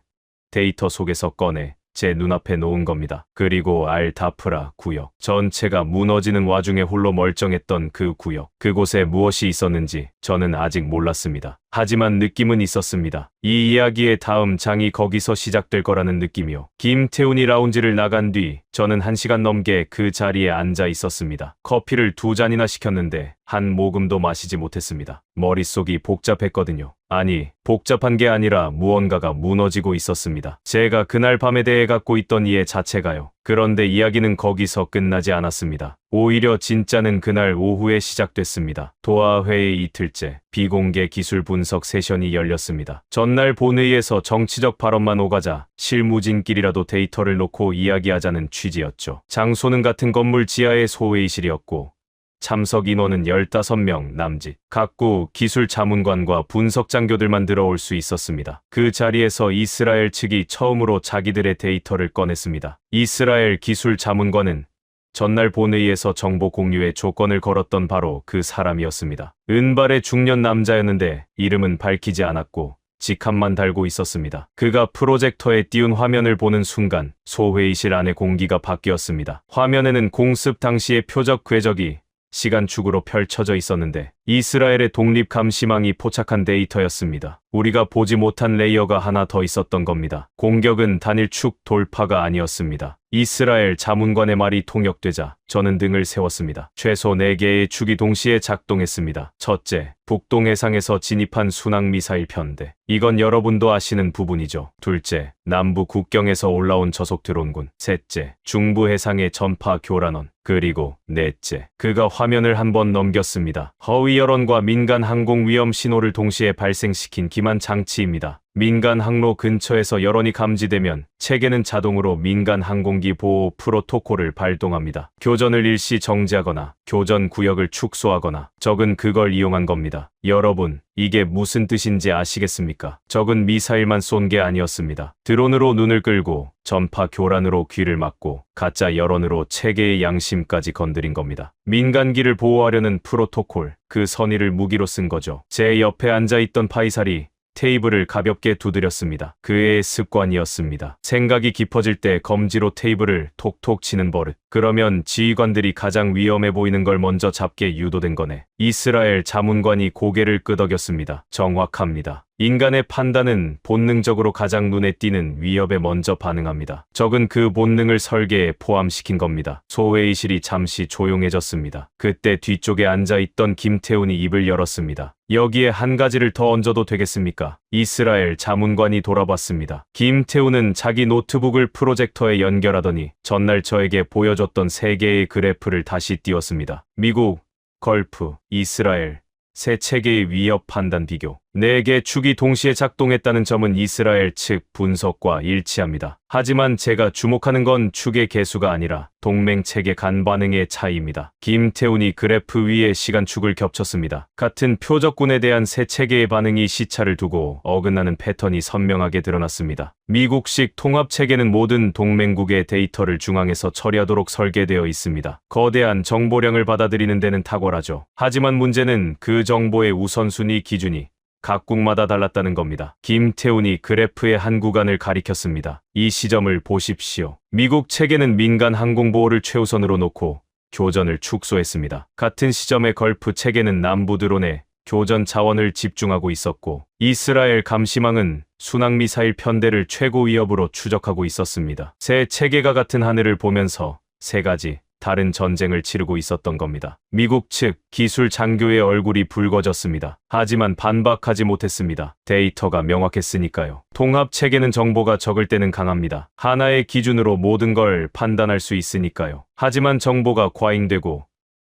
데이터 속에서 꺼내 제 눈앞에 놓은 겁니다. 그리고 알타프라 구역 전체가 무너지는 와중에 홀로 멀쩡했던 그 구역, 그곳에 무엇이 있었는지 저는 아직 몰랐습니다. 하지만 느낌은 있었습니다. 이 이야기의 다음 장이 거기서 시작될 거라는 느낌이요. 김태훈이 라운지를 나간 뒤 저는 1시간 넘게 그 자리에 앉아 있었습니다. 커피를 2잔이나 시켰는데 한 모금도 마시지 못했습니다. 머릿속이 복잡했거든요. 아니, 복잡한 게 아니라 무언가가 무너지고 있었습니다. 제가 그날 밤에 대해 갖고 있던 이해 자체가요. 그런데 이야기는 거기서 끝나지 않았습니다. 오히려 진짜는 그날 오후에 시작됐습니다. 도하회의 이틀째 비공개 기술 분석 세션이 열렸습니다. 전날 본회의에서 정치적 발언만 오가자 실무진끼리라도 데이터를 놓고 이야기하자는 취지였죠. 장소는 같은 건물 지하의 소회의실이었고 참석 인원은 15명 남짓, 각구 기술 자문관과 분석 장교들만 들어올 수 있었습니다. 그 자리에서 이스라엘 측이 처음으로 자기들의 데이터를 꺼냈습니다. 이스라엘 기술 자문관은 전날 본회의에서 정보 공유의 조건을 걸었던 바로 그 사람이었습니다. 은발의 중년 남자였는데 이름은 밝히지 않았고 직함만 달고 있었습니다. 그가 프로젝터에 띄운 화면을 보는 순간 소회의실 안의 공기가 바뀌었습니다. 화면에는 공습 당시의 표적 궤적이 시간축으로 펼쳐져 있었는데 이스라엘의 독립 감시망이 포착한 데이터였습니다. 우리가 보지 못한 레이어가 하나 더 있었던 겁니다. 공격은 단일 축 돌파가 아니었습니다. 이스라엘 자문관의 말이 통역되자 저는 등을 세웠습니다. 최소 4개의 축이 동시에 작동했습니다. 첫째, 북동 해상에서 진입한 순항미사일 편대. 이건 여러분도 아시는 부분이죠. 둘째, 남부 국경에서 올라온 저속 드론군. 셋째, 중부 해상의 전파 교란원. 그리고 넷째, 그가 화면을 한번 넘겼습니다. 허위 여론과 민간 항공 위험 신호를 동시에 발생시킨 기만 장치입니다. 민간 항로 근처에서 여론이 감지되면 체계는 자동으로 민간 항공기 보호 프로토콜을 발동합니다. 교전을 일시 정지하거나 교전 구역을 축소하거나 적은 그걸 이용한 겁니다. 여러분, 이게 무슨 뜻인지 아시겠습니까? 적은 미사일만 쏜 게 아니었습니다. 드론으로 눈을 끌고 전파 교란으로 귀를 막고 가짜 여론으로 체계의 양심까지 건드린 겁니다. 민간기를 보호하려는 프로토콜, 그 선의를 무기로 쓴 거죠. 제 옆에 앉아있던 파이살이 테이블을 가볍게 두드렸습니다. 그의 습관이었습니다. 생각이 깊어질 때 검지로 테이블을 톡톡 치는 버릇. 그러면 지휘관들이 가장 위험해 보이는 걸 먼저 잡게 유도된 거네. 이스라엘 자문관이 고개를 끄덕였습니다. 정확합니다. 인간의 판단은 본능적으로 가장 눈에 띄는 위협에 먼저 반응합니다. 적은 그 본능을 설계에 포함시킨 겁니다. 소회의실이 잠시 조용해졌습니다. 그때 뒤쪽에 앉아있던 김태훈이 입을 열었습니다. 여기에 한 가지를 더 얹어도 되겠습니까? 이스라엘 자문관이 돌아봤습니다. 김태훈은 자기 노트북을 프로젝터에 연결하더니 전날 저에게 보여줬던 3개의 그래프를 다시 띄웠습니다. 미국, 걸프, 이스라엘, 세 체계의 위협 판단 비교. 4개 축이 동시에 작동했다는 점은 이스라엘 측 분석과 일치합니다. 하지만 제가 주목하는 건 축의 개수가 아니라 동맹 체계 간 반응의 차이입니다. 김태훈이 그래프 위에 시간축을 겹쳤습니다. 같은 표적군에 대한 세 체계의 반응이 시차를 두고 어긋나는 패턴이 선명하게 드러났습니다. 미국식 통합 체계는 모든 동맹국의 데이터를 중앙에서 처리하도록 설계되어 있습니다. 거대한 정보량을 받아들이는 데는 탁월하죠. 하지만 문제는 그 정보의 우선순위 기준이 각국마다 달랐다는 겁니다. 김태훈이 그래프의 한 구간을 가리켰습니다. 이 시점을 보십시오. 미국 체계는 민간 항공보호를 최우선으로 놓고 교전을 축소했습니다. 같은 시점에 걸프 체계는 남부 드론에 교전 자원을 집중하고 있었고 이스라엘 감시망은 순항미사일 편대를 최고 위협으로 추적하고 있었습니다. 세 체계가 같은 하늘을 보면서 세 가지 다른 전쟁을 치르고 있었던 겁니다. 미국 측 기술 장교의 얼굴이 붉어졌습니다. 하지만 반박하지 못했습니다. 데이터가 명확했으니까요. 통합 체계는 정보가 적을 때는 강합니다. 하나의 기준으로 모든 걸 판단할 수 있으니까요. 하지만 정보가 과잉되고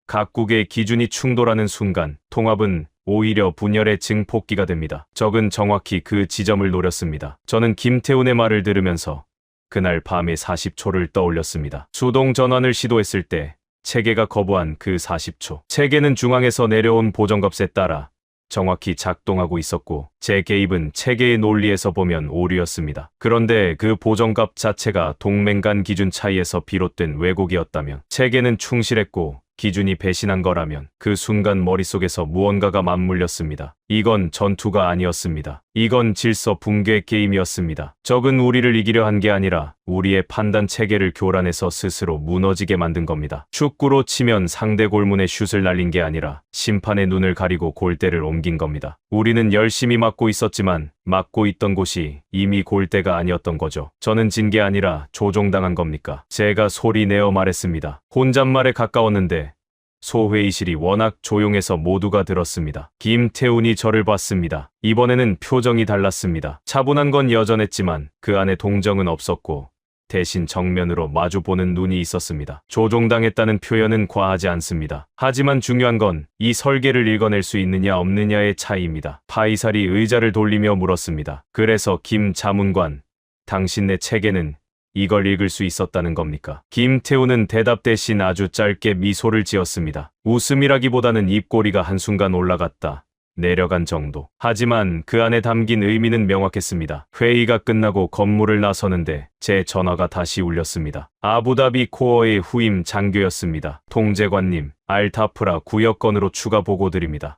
각국의 기준이 충돌하는 순간 통합은 오히려 분열의 증폭기가 됩니다. 적은 정확히 그 지점을 노렸습니다. 저는 김태훈의 말을 들으면서 그날 밤의 40초를 떠올렸습니다. 수동 전환을 시도했을 때 체계가 거부한 그 40초. 체계는 중앙에서 내려온 보정값에 따라 정확히 작동하고 있었고 제 개입은 체계의 논리에서 보면 오류였습니다. 그런데 그 보정값 자체가 동맹 간 기준 차이에서 비롯된 왜곡이었다면 체계는 충실했고 기준이 배신한 거라면 그 순간 머릿속에서 무언가가 맞물렸습니다. 이건 전투가 아니었습니다. 이건 질서 붕괴 게임이었습니다. 적은 우리를 이기려 한 게 아니라 우리의 판단 체계를 교란해서 스스로 무너지게 만든 겁니다. 축구로 치면 상대 골문에 슛을 날린 게 아니라 심판의 눈을 가리고 골대를 옮긴 겁니다. 우리는 열심히 막고 있었지만 막고 있던 곳이 이미 골대가 아니었던 거죠. 저는 진 게 아니라 조종당한 겁니까? 제가 소리 내어 말했습니다. 혼잣말에 가까웠는데 소회의실이 워낙 조용해서 모두가 들었습니다. 김태훈이 저를 봤습니다. 이번에는 표정이 달랐습니다. 차분한 건 여전했지만 그 안에 동정은 없었고 대신 정면으로 마주보는 눈이 있었습니다. 조종당했다는 표현은 과하지 않습니다. 하지만 중요한 건 이 설계를 읽어낼 수 있느냐 없느냐의 차이입니다. 파이살이 의자를 돌리며 물었습니다. 그래서 김 자문관, 당신네 체계는 이걸 읽을 수 있었다는 겁니까? 김태훈은 대답 대신 아주 짧게 미소를 지었습니다. 웃음이라기보다는 입꼬리가 한순간 올라갔다 내려간 정도. 하지만 그 안에 담긴 의미는 명확했습니다. 회의가 끝나고 건물을 나서는데 제 전화가 다시 울렸습니다. 아부다비 코어의 후임 장교였습니다. 통제관님, 알타프라 구역건으로 추가 보고 드립니다.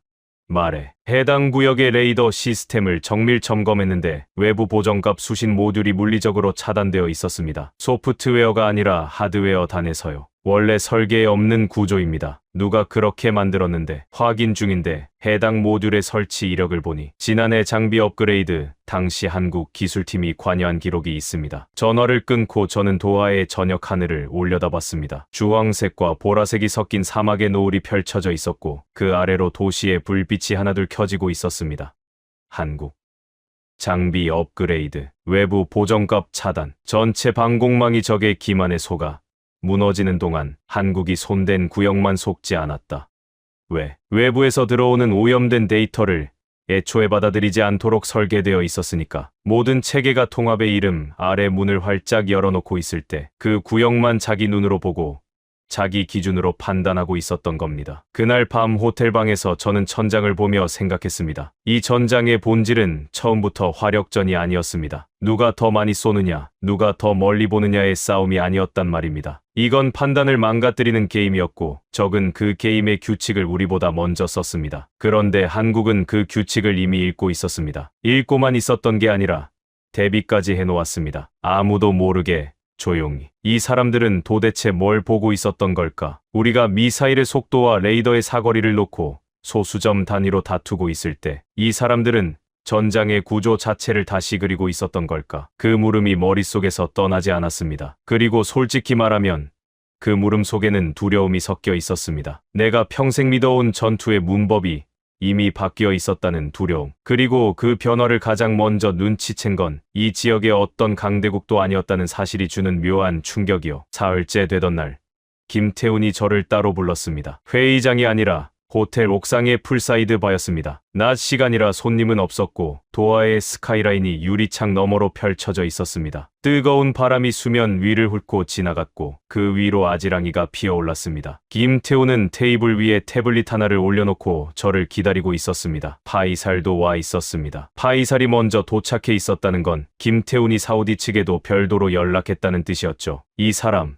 말해. 해당 구역의 레이더 시스템을 정밀 점검했는데 외부 보정값 수신 모듈이 물리적으로 차단되어 있었습니다. 소프트웨어가 아니라 하드웨어 단에서요. 원래 설계에 없는 구조입니다. 누가 그렇게 만들었는데 확인 중인데 해당 모듈의 설치 이력을 보니 지난해 장비 업그레이드 당시 한국 기술팀이 관여한 기록이 있습니다. 전화를 끊고 저는 도하의 저녁 하늘을 올려다봤습니다. 주황색과 보라색이 섞인 사막의 노을이 펼쳐져 있었고 그 아래로 도시의 불빛이 하나둘 켜지고 있었습니다. 한국 장비 업그레이드, 외부 보정값 차단, 전체 방공망이 적의 기만에 속아 무너지는 동안 한국이 손댄 구역만 속지 않았다. 왜? 외부에서 들어오는 오염된 데이터를 애초에 받아들이지 않도록 설계되어 있었으니까. 모든 체계가 통합의 이름 아래 문을 활짝 열어놓고 있을 때 그 구역만 자기 눈으로 보고 자기 기준으로 판단하고 있었던 겁니다. 그날 밤 호텔방에서 저는 천장을 보며 생각했습니다. 이 전장의 본질은 처음부터 화력전이 아니었습니다. 누가 더 많이 쏘느냐, 누가 더 멀리 보느냐의 싸움이 아니었단 말입니다. 이건 판단을 망가뜨리는 게임이었고 적은 그 게임의 규칙을 우리보다 먼저 썼습니다. 그런데 한국은 그 규칙을 이미 읽고 있었습니다. 읽고만 있었던 게 아니라 대비까지 해놓았습니다. 아무도 모르게 조용히. 이 사람들은 도대체 뭘 보고 있었던 걸까? 우리가 미사일의 속도와 레이더의 사거리를 놓고 소수점 단위로 다투고 있을 때 이 사람들은 전장의 구조 자체를 다시 그리고 있었던 걸까? 그 물음이 머릿속에서 떠나지 않았습니다. 그리고 솔직히 말하면 그 물음 속에는 두려움이 섞여 있었습니다. 내가 평생 믿어온 전투의 문법이 이미 바뀌어 있었다는 두려움. 그리고 그 변화를 가장 먼저 눈치챈 건 이 지역의 어떤 강대국도 아니었다는 사실이 주는 묘한 충격이요. 사흘째 되던 날, 김태훈이 저를 따로 불렀습니다. 회의장이 아니라 호텔 옥상의 풀사이드 바였습니다. 낮 시간이라 손님은 없었고 도하의 스카이라인이 유리창 너머로 펼쳐져 있었습니다. 뜨거운 바람이 수면 위를 훑고 지나갔고 그 위로 아지랑이가 피어올랐습니다. 김태훈은 테이블 위에 태블릿 하나를 올려놓고 저를 기다리고 있었습니다. 파이살도 와 있었습니다. 파이살이 먼저 도착해 있었다는 건 김태훈이 사우디 측에도 별도로 연락했다는 뜻이었죠. 이 사람,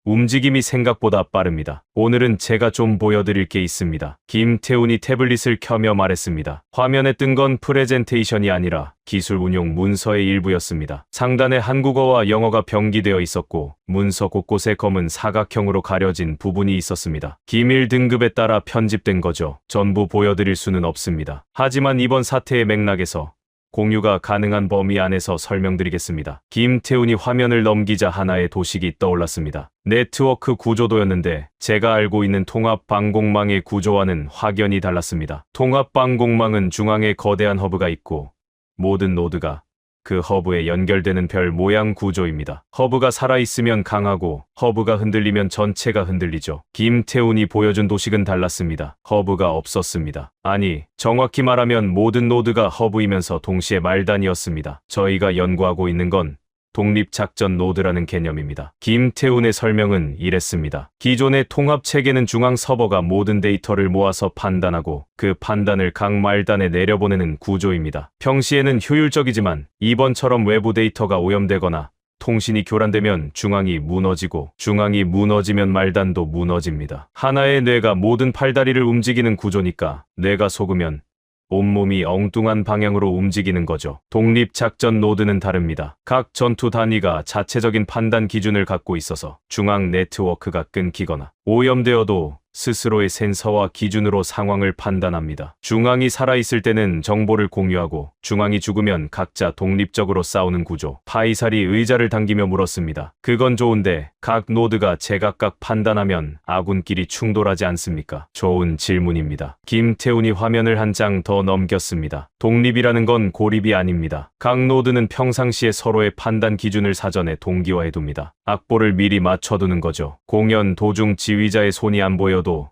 움직임이 생각보다 빠릅니다. 오늘은 제가 좀 보여드릴 게 있습니다. 김태훈이 태블릿을 켜며 말했습니다. 화면에 뜬 건 프레젠테이션이 아니라 기술 운용 문서의 일부였습니다. 상단에 한국어와 영어가 병기되어 있었고 문서 곳곳에 검은 사각형으로 가려진 부분이 있었습니다. 기밀 등급에 따라 편집된 거죠. 전부 보여드릴 수는 없습니다. 하지만 이번 사태의 맥락에서 공유가 가능한 범위 안에서 설명드리겠습니다. 김태훈이 화면을 넘기자 하나의 도식이 떠올랐습니다. 네트워크 구조도였는데 제가 알고 있는 통합방공망의 구조와는 확연히 달랐습니다. 통합방공망은 중앙에 거대한 허브가 있고 모든 노드가 그 허브에 연결되는 별 모양 구조입니다. 허브가 살아있으면 강하고 허브가 흔들리면 전체가 흔들리죠. 김태훈이 보여준 도식은 달랐습니다. 허브가 없었습니다. 아니, 정확히 말하면 모든 노드가 허브이면서 동시에 말단이었습니다. 저희가 연구하고 있는 건 독립작전 노드라는 개념입니다. 김태훈의 설명은 이랬습니다. 기존의 통합체계는 중앙 서버가 모든 데이터를 모아서 판단하고 그 판단을 각 말단에 내려보내는 구조입니다. 평시에는 효율적이지만 이번처럼 외부 데이터가 오염되거나 통신이 교란되면 중앙이 무너지고 중앙이 무너지면 말단도 무너집니다. 하나의 뇌가 모든 팔다리를 움직이는 구조니까 뇌가 속으면 온몸이 엉뚱한 방향으로 움직이는 거죠. 독립작전 노드는 다릅니다. 각 전투 단위가 자체적인 판단 기준을 갖고 있어서 중앙 네트워크가 끊기거나 오염되어도 스스로의 센서와 기준으로 상황을 판단합니다. 중앙이 살아있을 때는 정보를 공유하고 중앙이 죽으면 각자 독립적으로 싸우는 구조. 파이살이 의자를 당기며 물었습니다. 그건 좋은데 각 노드가 제각각 판단하면 아군끼리 충돌하지 않습니까? 좋은 질문입니다. 김태훈이 화면을 한 장 더 넘겼습니다. 독립이라는 건 고립이 아닙니다. 각 노드는 평상시에 서로의 판단 기준을 사전에 동기화해둡니다. 악보를 미리 맞춰두는 거죠. 공연 도중 지휘자의 손이 안 보여도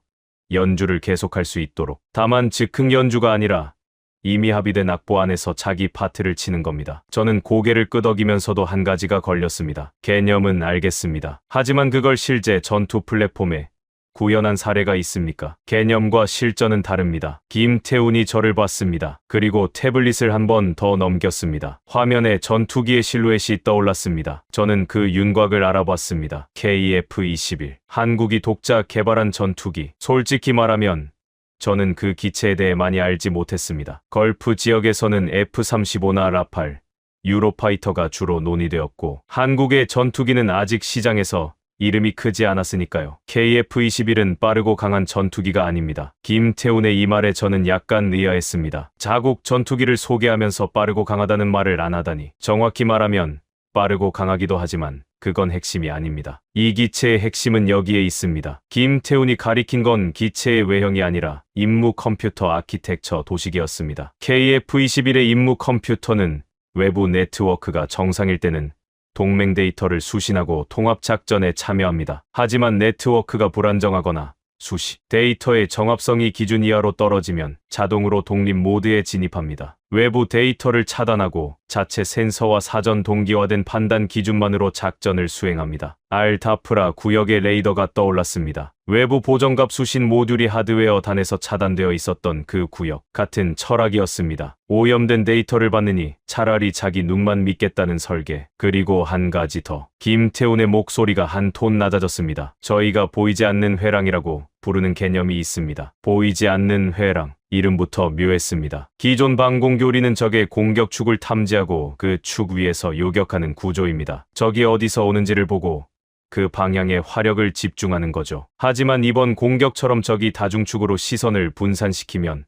연주를 계속할 수 있도록. 다만 즉흥 연주가 아니라 이미 합의된 악보 안에서 자기 파트를 치는 겁니다. 저는 고개를 끄덕이면서도 한 가지가 걸렸습니다. 개념은 알겠습니다. 하지만 그걸 실제 전투 플랫폼에 구현한 사례가 있습니까? 개념과 실전은 다릅니다. 김태훈이 저를 봤습니다. 그리고 태블릿을 한 번 더 넘겼습니다. 화면에 전투기의 실루엣이 떠올랐습니다. 저는 그 윤곽을 알아봤습니다. KF-21. 한국이 독자 개발한 전투기. 솔직히 말하면 저는 그 기체에 대해 많이 알지 못했습니다. 걸프 지역에서는 F-35나 라팔, 유로파이터가 주로 논의되었고 한국의 전투기는 아직 시장에서 이름이 크지 않았으니까요. KF-21은 빠르고 강한 전투기가 아닙니다. 김태훈의 이 말에 저는 약간 의아했습니다. 자국 전투기를 소개하면서 빠르고 강하다는 말을 안 하다니. 정확히 말하면 빠르고 강하기도 하지만 그건 핵심이 아닙니다. 이 기체의 핵심은 여기에 있습니다. 김태훈이 가리킨 건 기체의 외형이 아니라 임무 컴퓨터 아키텍처 도식이었습니다. KF-21의 임무 컴퓨터는 외부 네트워크가 정상일 때는 동맹 데이터를 수신하고 통합작전에 참여합니다. 하지만 네트워크가 불안정하거나 수시, 데이터의 정합성이 기준 이하로 떨어지면 자동으로 독립 모드에 진입합니다. 외부 데이터를 차단하고 자체 센서와 사전 동기화된 판단 기준만으로 작전을 수행합니다. 알타프라 구역의 레이더가 떠올랐습니다. 외부 보정갑 수신 모듈이 하드웨어 단에서 차단되어 있었던 그 구역. 같은 철학이었습니다. 오염된 데이터를 받느니 차라리 자기 눈만 믿겠다는 설계. 그리고 한 가지 더. 김태훈의 목소리가 한 톤 낮아졌습니다. 저희가 보이지 않는 회랑이라고 부르는 개념이 있습니다. 보이지 않는 회랑. 이름부터 묘했습니다. 기존 방공교리는 적의 공격축을 탐지하고 그 축 위에서 요격하는 구조입니다. 적이 어디서 오는지를 보고 그 방향에 화력을 집중하는 거죠. 하지만 이번 공격처럼 적이 다중축으로 시선을 분산시키면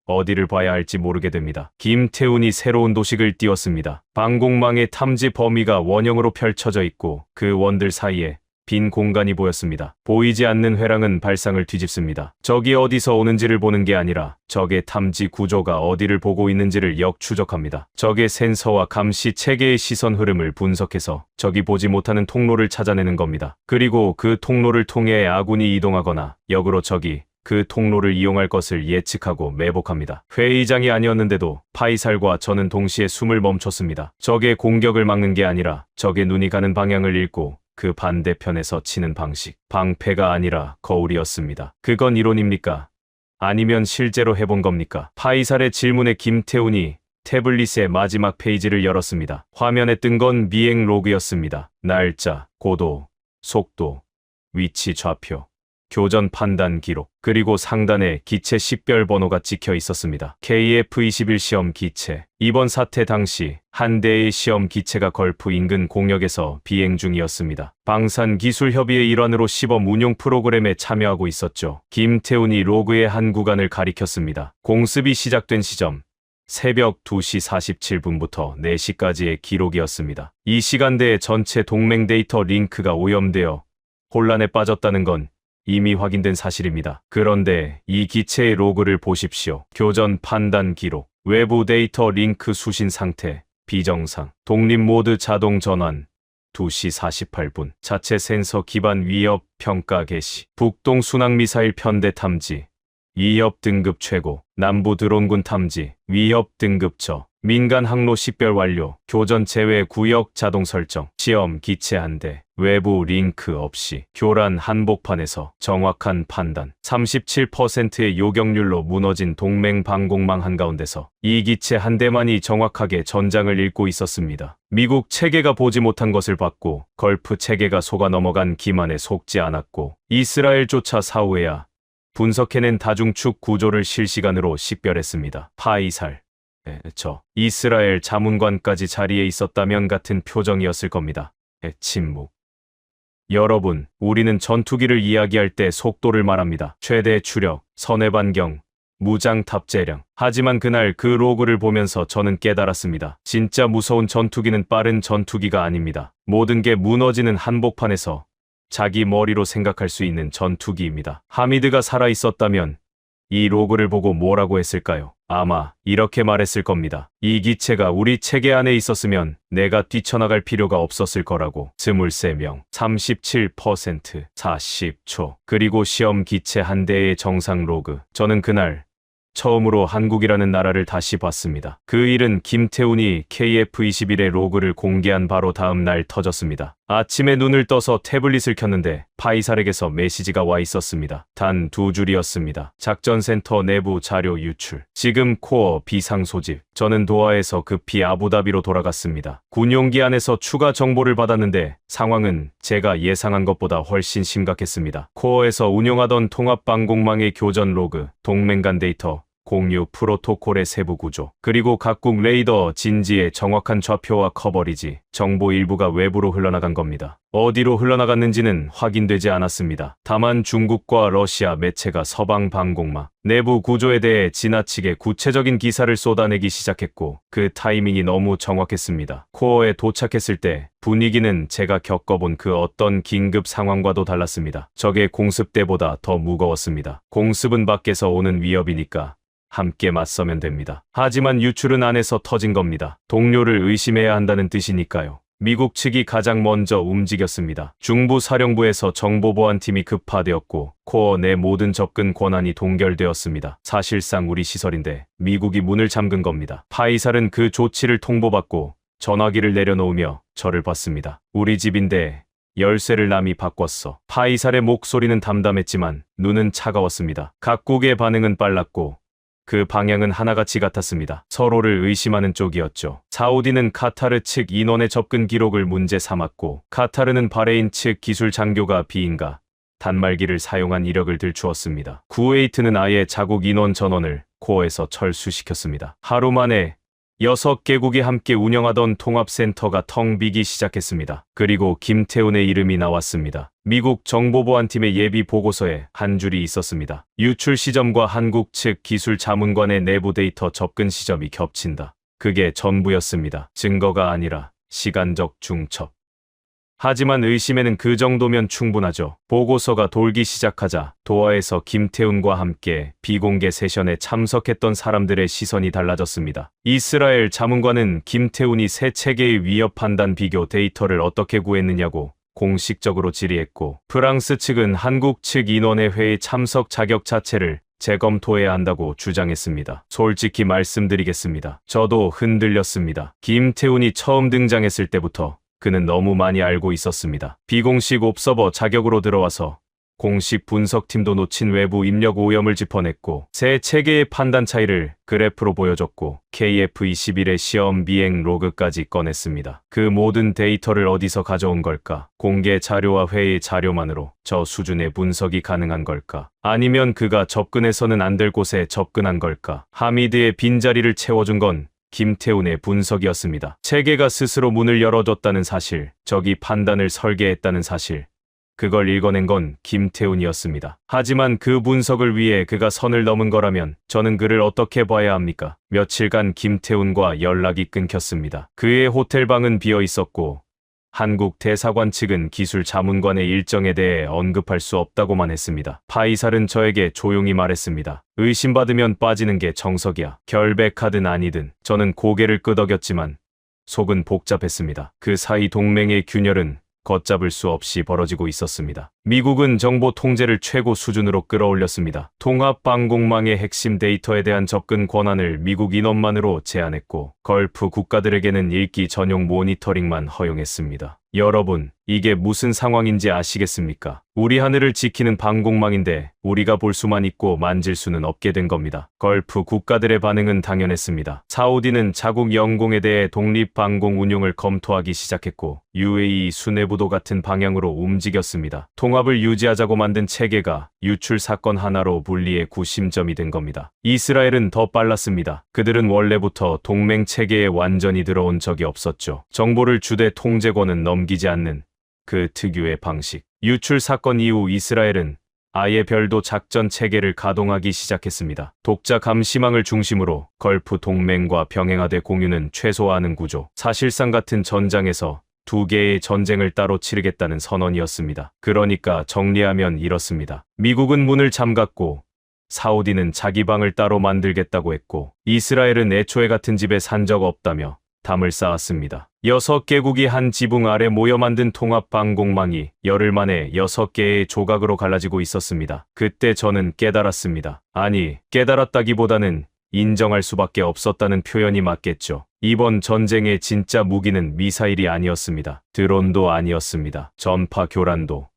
어디를 봐야 할지 모르게 됩니다. 김태훈이 새로운 도식을 띄웠습니다. 방공망의 탐지 범위가 원형으로 펼쳐져 있고 그 원들 사이에 빈 공간이 보였습니다. 보이지 않는 회랑은 발상을 뒤집습니다. 적이 어디서 오는지를 보는 게 아니라 적의 탐지 구조가 어디를 보고 있는지를 역추적합니다. 적의 센서와 감시 체계의 시선 흐름을 분석해서 적이 보지 못하는 통로를 찾아내는 겁니다. 그리고 그 통로를 통해 아군이 이동하거나 역으로 적이 그 통로를 이용할 것을 예측하고 매복합니다. 회의장이 아니었는데도 파이살과 저는 동시에 숨을 멈췄습니다. 적의 공격을 막는 게 아니라 적의 눈이 가는 방향을 읽고 그 반대편에서 치는 방식. 방패가 아니라 거울이었습니다. 그건 이론입니까? 아니면 실제로 해본 겁니까? 파이살의 질문에 김태훈이 태블릿의 마지막 페이지를 열었습니다. 화면에 뜬 건 비행 로그였습니다. 날짜, 고도, 속도, 위치 좌표, 교전 판단 기록, 그리고 상단에 기체 식별 번호가 찍혀 있었습니다. KF-21 시험 기체. 이번 사태 당시 한 대의 시험 기체가 걸프 인근 공역에서 비행 중이었습니다. 방산기술협의회 일환으로 시범 운용 프로그램에 참여하고 있었죠. 김태훈이 로그의 한 구간을 가리켰습니다. 공습이 시작된 시점 새벽 2시 47분부터 4시까지의 기록이었습니다. 이 시간대에 전체 동맹 데이터 링크가 오염되어 혼란에 빠졌다는 건 이미 확인된 사실입니다. 그런데 이 기체의 로그를 보십시오. 교전 판단 기록, 외부 데이터 링크 수신 상태, 비정상, 독립 모드 자동 전환, 2시 48분, 자체 센서 기반 위협 평가 개시, 북동 순항미사일 편대 탐지, 위협 등급 최고, 남부 드론군 탐지, 위협 등급 저, 민간 항로 식별 완료, 교전 제외 구역 자동 설정, 시험 기체 한 대, 외부 링크 없이, 교란 한복판에서 정확한 판단, 37%의 요격률로 무너진 동맹 방공망 한가운데서 이 기체 한 대만이 정확하게 전장을 읽고 있었습니다. 미국 체계가 보지 못한 것을 봤고, 걸프 체계가 속아 넘어간 기만에 속지 않았고, 이스라엘조차 사후에야 분석해낸 다중축 구조를 실시간으로 식별했습니다. 파이살. 이스라엘 자문관까지 자리에 있었다면 같은 표정이었을 겁니다. 침묵. 여러분, 우리는 전투기를 이야기할 때 속도를 말합니다. 최대 추력, 선의 반경, 무장 탑재량. 하지만 그날 그 로그를 보면서 저는 깨달았습니다. 진짜 무서운 전투기는 빠른 전투기가 아닙니다. 모든 게 무너지는 한복판에서 자기 머리로 생각할 수 있는 전투기입니다. 하미드가 살아있었다면 이 로그를 보고 뭐라고 했을까요? 아마 이렇게 말했을 겁니다. 이 기체가 우리 체계 안에 있었으면 내가 뛰쳐나갈 필요가 없었을 거라고. 23명, 37%, 40초. 그리고 시험 기체 한 대의 정상 로그. 저는 그날 처음으로 한국이라는 나라를 다시 봤습니다. 그 일은 김태훈이 KF-21의 로그를 공개한 바로 다음 날 터졌습니다. 아침에 눈을 떠서 태블릿을 켰는데 파이살에게서 메시지가 와 있었습니다. 단 2줄이었습니다. 작전센터 내부 자료 유출. 지금 코어 비상 소집. 저는 도하에서 급히 아부다비로 돌아갔습니다. 군용기 안에서 추가 정보를 받았는데 상황은 제가 예상한 것보다 훨씬 심각했습니다. 코어에서 운영하던 통합방공망의 교전 로그, 동맹 간 데이터, 공유 프로토콜의 세부 구조, 그리고 각국 레이더 진지의 정확한 좌표와 커버리지, 정보 일부가 외부로 흘러나간 겁니다. 어디로 흘러나갔는지는 확인되지 않았습니다. 다만 중국과 러시아 매체가 서방 방공망 내부 구조에 대해 지나치게 구체적인 기사를 쏟아내기 시작했고, 그 타이밍이 너무 정확했습니다. 코어에 도착했을 때 분위기는 제가 겪어본 그 어떤 긴급 상황과도 달랐습니다. 적의 공습 때보다 더 무거웠습니다. 공습은 밖에서 오는 위협이니까 함께 맞서면 됩니다. 하지만 유출은 안에서 터진 겁니다. 동료를 의심해야 한다는 뜻이니까요. 미국 측이 가장 먼저 움직였습니다. 중부 사령부에서 정보보안팀이 급파되었고 코어 내 모든 접근 권한이 동결되었습니다. 사실상 우리 시설인데 미국이 문을 잠근 겁니다. 파이살은 그 조치를 통보받고 전화기를 내려놓으며 저를 봤습니다. 우리 집인데 열쇠를 남이 바꿨어. 파이살의 목소리는 담담했지만 눈은 차가웠습니다. 각국의 반응은 빨랐고 그 방향은 하나같이 같았습니다. 서로를 의심하는 쪽이었죠. 사우디는 카타르 측 인원의 접근 기록을 문제 삼았고, 카타르는 바레인 측 기술 장교가 비인가 단말기를 사용한 이력을 들추었습니다. 쿠웨이트는 아예 자국 인원 전원을 코어에서 철수시켰습니다. 하루 만에 6개국이 함께 운영하던 통합센터가 텅 비기 시작했습니다. 그리고 김태훈의 이름이 나왔습니다. 미국 정보보안팀의 예비 보고서에 한 줄이 있었습니다. 유출 시점과 한국 측 기술 자문관의 내부 데이터 접근 시점이 겹친다. 그게 전부였습니다. 증거가 아니라 시간적 중첩. 하지만 의심에는 그 정도면 충분하죠. 보고서가 돌기 시작하자 도하에서 김태훈과 함께 비공개 세션에 참석했던 사람들의 시선이 달라졌습니다. 이스라엘 자문관은 김태훈이 새 체계의 위협 판단 비교 데이터를 어떻게 구했느냐고 공식적으로 질의했고, 프랑스 측은 한국 측 인원의 회의 참석 자격 자체를 재검토해야 한다고 주장했습니다. 솔직히 말씀드리겠습니다. 저도 흔들렸습니다. 김태훈이 처음 등장했을 때부터 그는 너무 많이 알고 있었습니다. 비공식 옵서버 자격으로 들어와서 공식 분석팀도 놓친 외부 입력 오염을 짚어냈고 새 체계의 판단 차이를 그래프로 보여줬고 KF-21의 시험 비행 로그까지 꺼냈습니다. 그 모든 데이터를 어디서 가져온 걸까? 공개 자료와 회의 자료만으로 저 수준의 분석이 가능한 걸까? 아니면 그가 접근해서는 안 될 곳에 접근한 걸까? 하미드의 빈자리를 채워준 건 김태훈의 분석이었습니다. 체계가 스스로 문을 열어줬다는 사실, 적이 판단을 설계했다는 사실, 그걸 읽어낸 건 김태훈이었습니다. 하지만 그 분석을 위해 그가 선을 넘은 거라면 저는 그를 어떻게 봐야 합니까? 며칠간 김태훈과 연락이 끊겼습니다. 그의 호텔방은 비어 있었고 한국 대사관 측은 기술 자문관의 일정에 대해 언급할 수 없다고만 했습니다. 파이살은 저에게 조용히 말했습니다. 의심받으면 빠지는 게 정석이야. 결백하든 아니든. 저는 고개를 끄덕였지만 속은 복잡했습니다. 그 사이 동맹의 균열은 걷잡을 수 없이 벌어지고 있었습니다. 미국은 정보 통제를 최고 수준으로 끌어올렸습니다. 통합방공망의 핵심 데이터에 대한 접근 권한을 미국 인원만으로 제한했고 걸프 국가들에게는 읽기 전용 모니터링만 허용했습니다. 여러분, 이게 무슨 상황인지 아시겠습니까? 우리 하늘을 지키는 방공망인데 우리가 볼 수만 있고 만질 수는 없게 된 겁니다. 걸프 국가들의 반응은 당연했습니다. 사우디는 자국 영공에 대해 독립방공 운용을 검토하기 시작했고 UAE 수뇌부도 같은 방향으로 움직였습니다. 통합을 유지하자고 만든 체계가 유출 사건 하나로 분리의 구심점이 된 겁니다. 이스라엘은 더 빨랐습니다. 그들은 원래부터 동맹 체계에 완전히 들어온 적이 없었죠. 정보를 주대 통제권은 넘기지 않는 그 특유의 방식. 유출 사건 이후 이스라엘은 아예 별도 작전 체계를 가동하기 시작했습니다. 독자 감시망을 중심으로 걸프 동맹과 병행하되 공유는 최소화하는 구조. 사실상 같은 전장에서 두 개의 전쟁을 따로 치르겠다는 선언이었습니다. 그러니까 정리하면 이렇습니다. 미국은 문을 잠갔고 사우디는 자기 방을 따로 만들겠다고 했고 이스라엘은 애초에 같은 집에 산 적 없다며 담을 쌓았습니다. 6개국이 한 지붕 아래 모여 만든 통합방공망이 열흘 만에 6개의 조각으로 갈라지고 있었습니다. 그때 저는 깨달았습니다. 아니, 깨달았다기보다는 인정할 수밖에 없었다는 표현이 맞겠죠. 이번 전쟁의 진짜 무기는 미사일이 아니었습니다. 드론도 아니었습니다. 전파 교란도,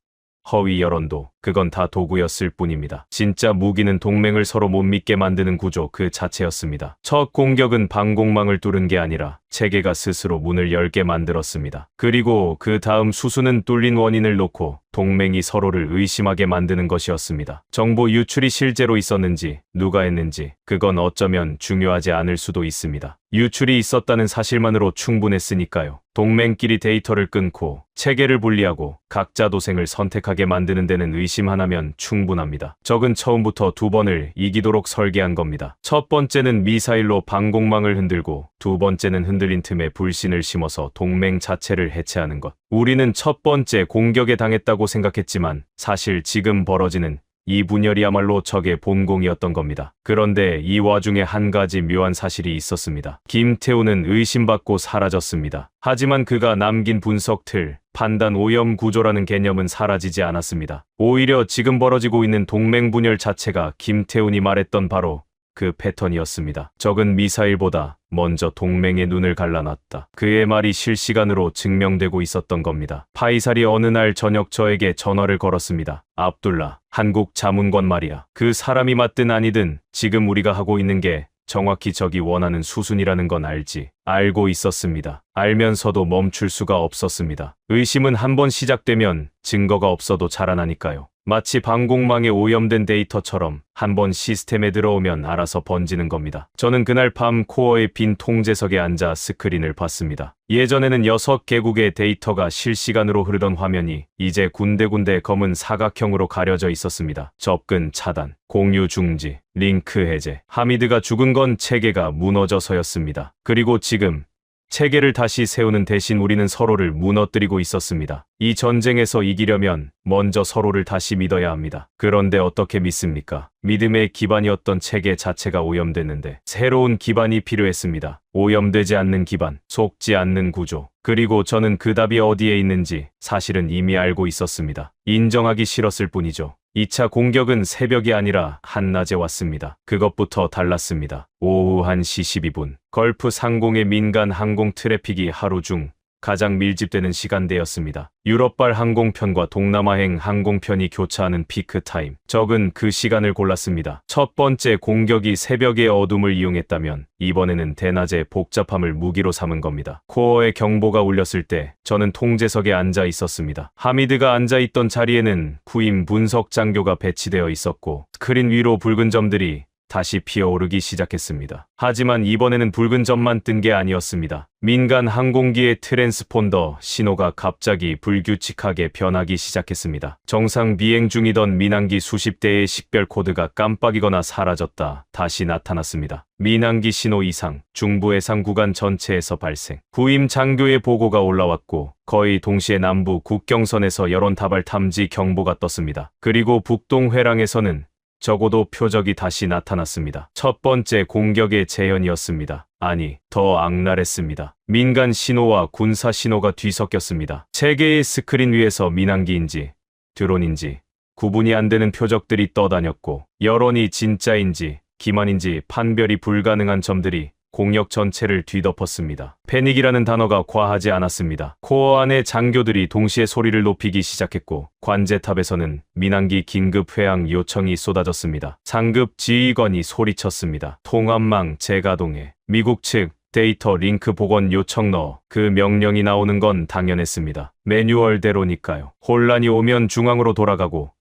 허위 여론도, 그건 다 도구였을 뿐입니다. 진짜 무기는 동맹을 서로 못 믿게 만드는 구조 그 자체였습니다. 첫 공격은 방공망을 뚫은 게 아니라 체계가 스스로 문을 열게 만들었습니다. 그리고 그 다음 수수는 뚫린 원인을 놓고 동맹이 서로를 의심하게 만드는 것이었습니다. 정보 유출이 실제로 있었는지, 누가 했는지, 그건 어쩌면 중요하지 않을 수도 있습니다. 유출이 있었다는 사실만으로 충분했으니까요. 동맹끼리 데이터를 끊고 체계를 분리하고 각자 도생을 선택하게 만드는 데는 의심 하나면 충분합니다. 적은 처음부터 두 번을 이기도록 설계한 겁니다. 첫 번째는 미사일로 방공망을 흔들고 두 번째는 흔들린 틈에 불신을 심어서 동맹 자체를 해체하는 것. 우리는 첫 번째 공격에 당했다고 생각했지만 사실 지금 벌어지는 이 분열이야말로 적의 본공이었던 겁니다. 그런데 이 와중에 한 가지 묘한 사실이 있었습니다. 김태훈은 의심받고 사라졌습니다. 하지만 그가 남긴 분석 틀, 판단 오염 구조라는 개념은 사라지지 않았습니다. 오히려 지금 벌어지고 있는 동맹 분열 자체가 김태훈이 말했던 바로 그 패턴이었습니다. 적은 미사일보다 먼저 동맹의 눈을 갈라놨다. 그의 말이 실시간으로 증명되고 있었던 겁니다. 파이살이 어느 날 저녁 저에게 전화를 걸었습니다. 압둘라, 한국 자문관 말이야. 그 사람이 맞든 아니든 지금 우리가 하고 있는 게 정확히 적이 원하는 수순이라는 건 알지. 알고 있었습니다. 알면서도 멈출 수가 없었습니다. 의심은 한번 시작되면 증거가 없어도 자라나니까요. 마치 방공망에 오염된 데이터처럼 한번 시스템에 들어오면 알아서 번지는 겁니다. 저는 그날 밤 코어의 빈 통제석에 앉아 스크린을 봤습니다. 예전에는 6개국의 데이터가 실시간으로 흐르던 화면이 이제 군데군데 검은 사각형으로 가려져 있었습니다. 접근 차단, 공유 중지, 링크 해제. 하미드가 죽은 건 체계가 무너져서였습니다. 그리고 지금 체계를 다시 세우는 대신 우리는 서로를 무너뜨리고 있었습니다. 이 전쟁에서 이기려면 먼저 서로를 다시 믿어야 합니다. 그런데 어떻게 믿습니까? 믿음의 기반이었던 체계 자체가 오염됐는데 새로운 기반이 필요했습니다. 오염되지 않는 기반, 속지 않는 구조. 그리고 저는 그 답이 어디에 있는지 사실은 이미 알고 있었습니다. 인정하기 싫었을 뿐이죠. 2차 공격은 새벽이 아니라 한낮에 왔습니다. 그것부터 달랐습니다. 오후 1시 12분. 걸프 상공의 민간 항공 트래픽이 하루 중 가장 밀집되는 시간대였습니다. 유럽발 항공편과 동남아행 항공편이 교차하는 피크타임. 적은 그 시간을 골랐습니다. 첫 번째 공격이 새벽의 어둠을 이용했다면 이번에는 대낮의 복잡함을 무기로 삼은 겁니다. 코어의 경보가 울렸을 때 저는 통제석에 앉아 있었습니다. 하미드가 앉아 있던 자리에는 후임 분석 장교가 배치되어 있었고 스크린 위로 붉은 점들이 다시 피어오르기 시작했습니다. 하지만 이번에는 붉은 점만 뜬 게 아니었습니다. 민간 항공기의 트랜스폰더 신호가 갑자기 불규칙하게 변하기 시작했습니다. 정상 비행 중이던 민항기 수십 대의 식별 코드가 깜빡이거나 사라졌다 다시 나타났습니다. 민항기 신호 이상, 중부 해상 구간 전체에서 발생. 후임 장교의 보고가 올라왔고 거의 동시에 남부 국경선에서 여론 다발 탐지 경보가 떴습니다. 그리고 북동 회랑에서는 적어도 표적이 다시 나타났습니다. 첫 번째 공격의 재현이었습니다. 아니, 더 악랄했습니다. 민간 신호와 군사 신호가 뒤섞였습니다. 세 개의 스크린 위에서 민항기인지 드론인지 구분이 안 되는 표적들이 떠다녔고 여론이 진짜인지 기만인지 판별이 불가능한 점들이 공역 전체를 뒤덮었습니다. 패닉이라는 단어가 과하지 않았습니다. 코어 안의 장교들이 동시에 소리를 높이기 시작했고 관제탑에서는 민항기 긴급 회항 요청이 쏟아졌습니다. 상급 지휘관이 소리쳤습니다. 통합망 재가동해. 미국 측 데이터 링크 복원 요청 넣어. 그 명령이 나오는 건 당연했습니다. 매뉴얼대로니까요. 혼란이 오면 중앙으로 돌아가고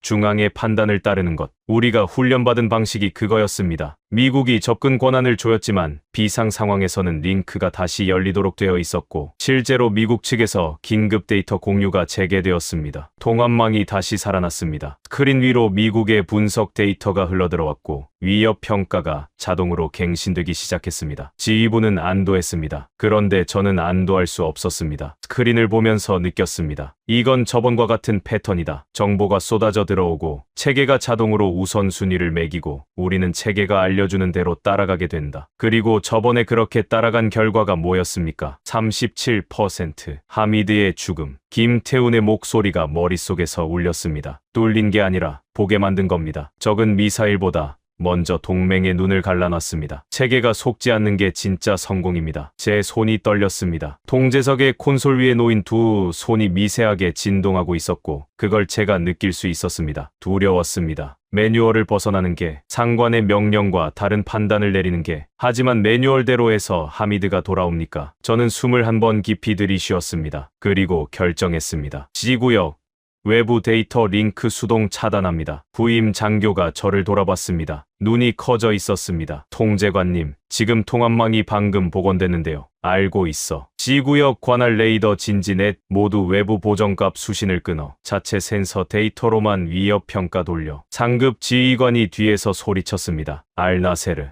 중앙의 판단을 따르는 것. 우리가 훈련받은 방식이 그거였습니다. 미국이 접근 권한을 조였지만 비상 상황에서는 링크가 다시 열리도록 되어 있었고 실제로 미국 측에서 긴급 데이터 공유가 재개되었습니다. 통합망이 다시 살아났습니다. 스크린 위로 미국의 분석 데이터가 흘러들어왔고 위협 평가가 자동으로 갱신되기 시작했습니다. 지휘부는 안도했습니다. 그런데 저는 안도할 수 없었습니다. 스크린을 보면서 느꼈습니다. 이건 저번과 같은 패턴이다. 정보가 쏟아져 들어오고 체계가 자동으로 우선순위를 매기고 우리는 체계가 알려주는 대로 따라가게 된다. 그리고 저번에 그렇게 따라간 결과가 뭐였습니까? 37%. 하미드의 죽음. 김태훈의 목소리가 머릿속에서 울렸습니다. 뚫린 게 아니라 보게 만든 겁니다. 적은 미사일보다 먼저 동맹의 눈을 갈라놨습니다. 체계가 속지 않는 게 진짜 성공입니다. 제 손이 떨렸습니다. 통제석의 콘솔 위에 놓인 두 손이 미세하게 진동하고 있었고 그걸 제가 느낄 수 있었습니다. 두려웠습니다. 매뉴얼을 벗어나는 게, 상관의 명령과 다른 판단을 내리는 게. 하지만 매뉴얼대로 해서 하미드가 돌아옵니까? 저는 숨을 한 번 깊이 들이쉬었습니다. 그리고 결정했습니다. 지구역 외부 데이터 링크 수동 차단합니다. 부임 장교가 저를 돌아봤습니다. 눈이 커져 있었습니다. 통제관님, 지금 통합망이 방금 복원됐는데요. 알고 있어. 지구역 관할 레이더 진지넷 모두 외부 보정값 수신을 끊어. 자체 센서 데이터로만 위협 평가 돌려. 상급 지휘관이 뒤에서 소리쳤습니다. 알나세르.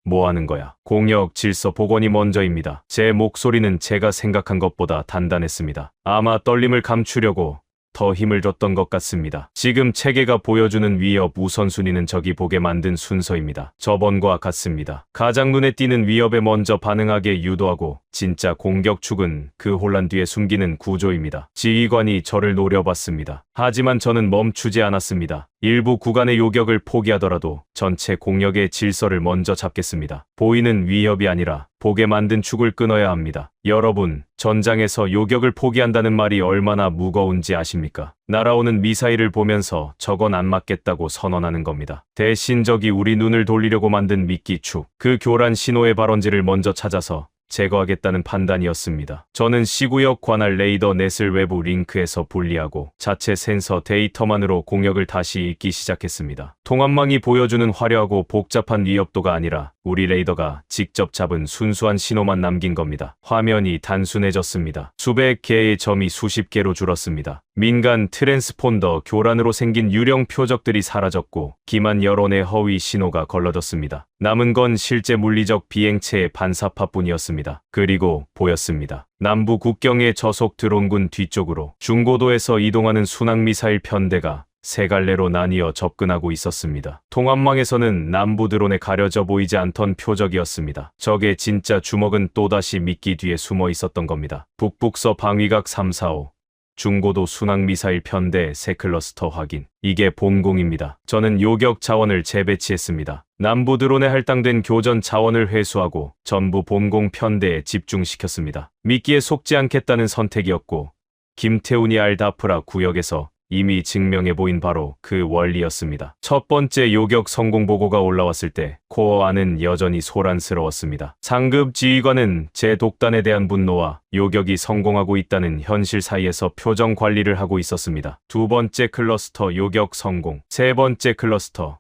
뭐 하는 거야? 공역 질서 복원이 먼저입니다. 제 목소리는 제가 생각한 것보다 단단했습니다. 아마 떨림을 감추려고 더 힘을 줬던 것 같습니다. 지금 체계가 보여주는 위협 우선순위는 적이 보게 만든 순서입니다. 저번과 같습니다. 가장 눈에 띄는 위협에 먼저 반응하게 유도하고 진짜 공격 축은 그 혼란 뒤에 숨기는 구조입니다. 지휘관이 저를 노려봤습니다. 하지만 저는 멈추지 않았습니다. 일부 구간의 요격을 포기하더라도 전체 공격의 질서를 먼저 잡겠습니다. 보이는 위협이 아니라 보게 만든 축을 끊어야 합니다. 여러분, 전장에서 요격을 포기한다는 말이 얼마나 무거운지 아십니까? 날아오는 미사일을 보면서 저건 안 맞겠다고 선언하는 겁니다. 대신 적이 우리 눈을 돌리려고 만든 미끼 축, 그 교란 신호의 발원지를 먼저 찾아서 제거하겠다는 판단이었습니다. 저는 C구역 관할 레이더 넷을 외부 링크에서 분리하고 자체 센서 데이터만으로 공역을 다시 읽기 시작했습니다. 통합망이 보여주는 화려하고 복잡한 위협도가 아니라 우리 레이더가 직접 잡은 순수한 신호만 남긴 겁니다. 화면이 단순해졌습니다. 수백 개의 점이 수십 개로 줄었습니다. 민간 트랜스폰더 교란으로 생긴 유령 표적들이 사라졌고 기만 여론의 허위 신호가 걸러졌습니다. 남은 건 실제 물리적 비행체의 반사파뿐이었습니다. 그리고 보였습니다. 남부 국경의 저속 드론군 뒤쪽으로 중고도에서 이동하는 순항미사일 편대가 세 갈래로 나뉘어 접근하고 있었습니다. 통합망에서는 남부 드론에 가려져 보이지 않던 표적이었습니다. 적의 진짜 주먹은 또다시 미끼 뒤에 숨어 있었던 겁니다. 북북서 방위각 345. 중고도 순항미사일 편대 새 클러스터 확인. 이게 본공입니다. 저는 요격 자원을 재배치했습니다. 남부 드론에 할당된 교전 자원을 회수하고 전부 본공 편대에 집중시켰습니다. 미끼에 속지 않겠다는 선택이었고 김태훈이 알다프라 구역에서 이미 증명해 보인 바로 그 원리였습니다. 첫 번째 요격 성공 보고가 올라왔을 때 코어 안은 여전히 소란스러웠습니다. 상급 지휘관은 제 독단에 대한 분노와 요격이 성공하고 있다는 현실 사이에서 표정 관리를 하고 있었습니다. 두 번째 클러스터 요격 성공, 세 번째 클러스터